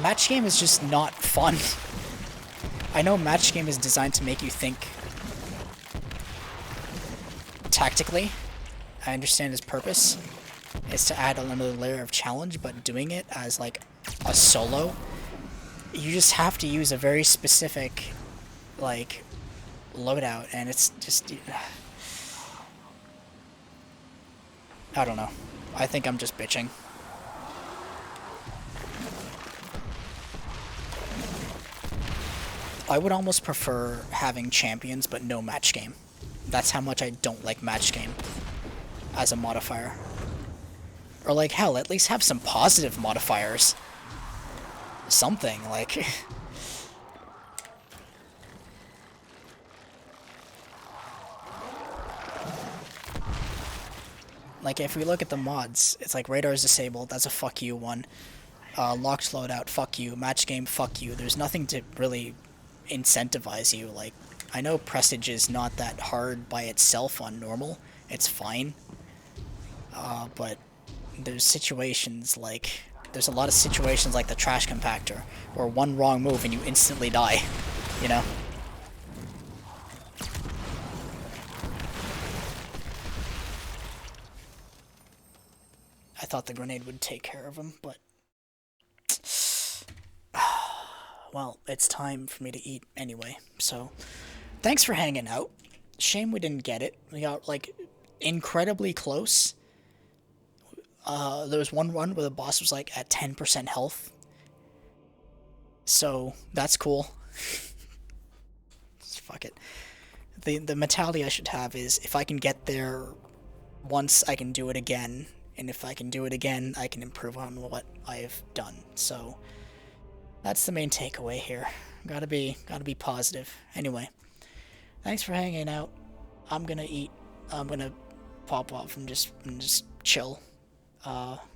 Match game is just not fun. I know match game is designed to make you think tactically. I understand its purpose. It's to add another layer of challenge, but doing it as, like, a solo... You just have to use a very specific, like, loadout, and it's just... I don't know. I think I'm just bitching. I would almost prefer having champions, but no match game. That's how much I don't like match game as a modifier. Or, like, hell, at least have some positive modifiers. Something, like... Like, if we look at the mods, it's like radar is disabled, that's a fuck you one. Locked loadout, fuck you. Match game, fuck you. There's nothing to really incentivize you. Like, I know Presage is not that hard by itself on normal. It's fine. But there's situations like... There's a lot of situations like the trash compactor, where one wrong move and you instantly die, you know? I thought the grenade would take care of him, but... Well, it's time for me to eat anyway, so... Thanks for hanging out. Shame we didn't get it. We got, like, incredibly close. There was one run where the boss was, like, at 10% health. So, that's cool. Fuck it. The mentality I should have is, if I can get there once, I can do it again. And if I can do it again, I can improve on what I've done. So, that's the main takeaway here. Gotta be positive. Anyway, thanks for hanging out. I'm gonna eat. I'm gonna pop off and just chill.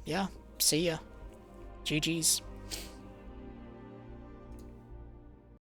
Yeah, see ya. GG's.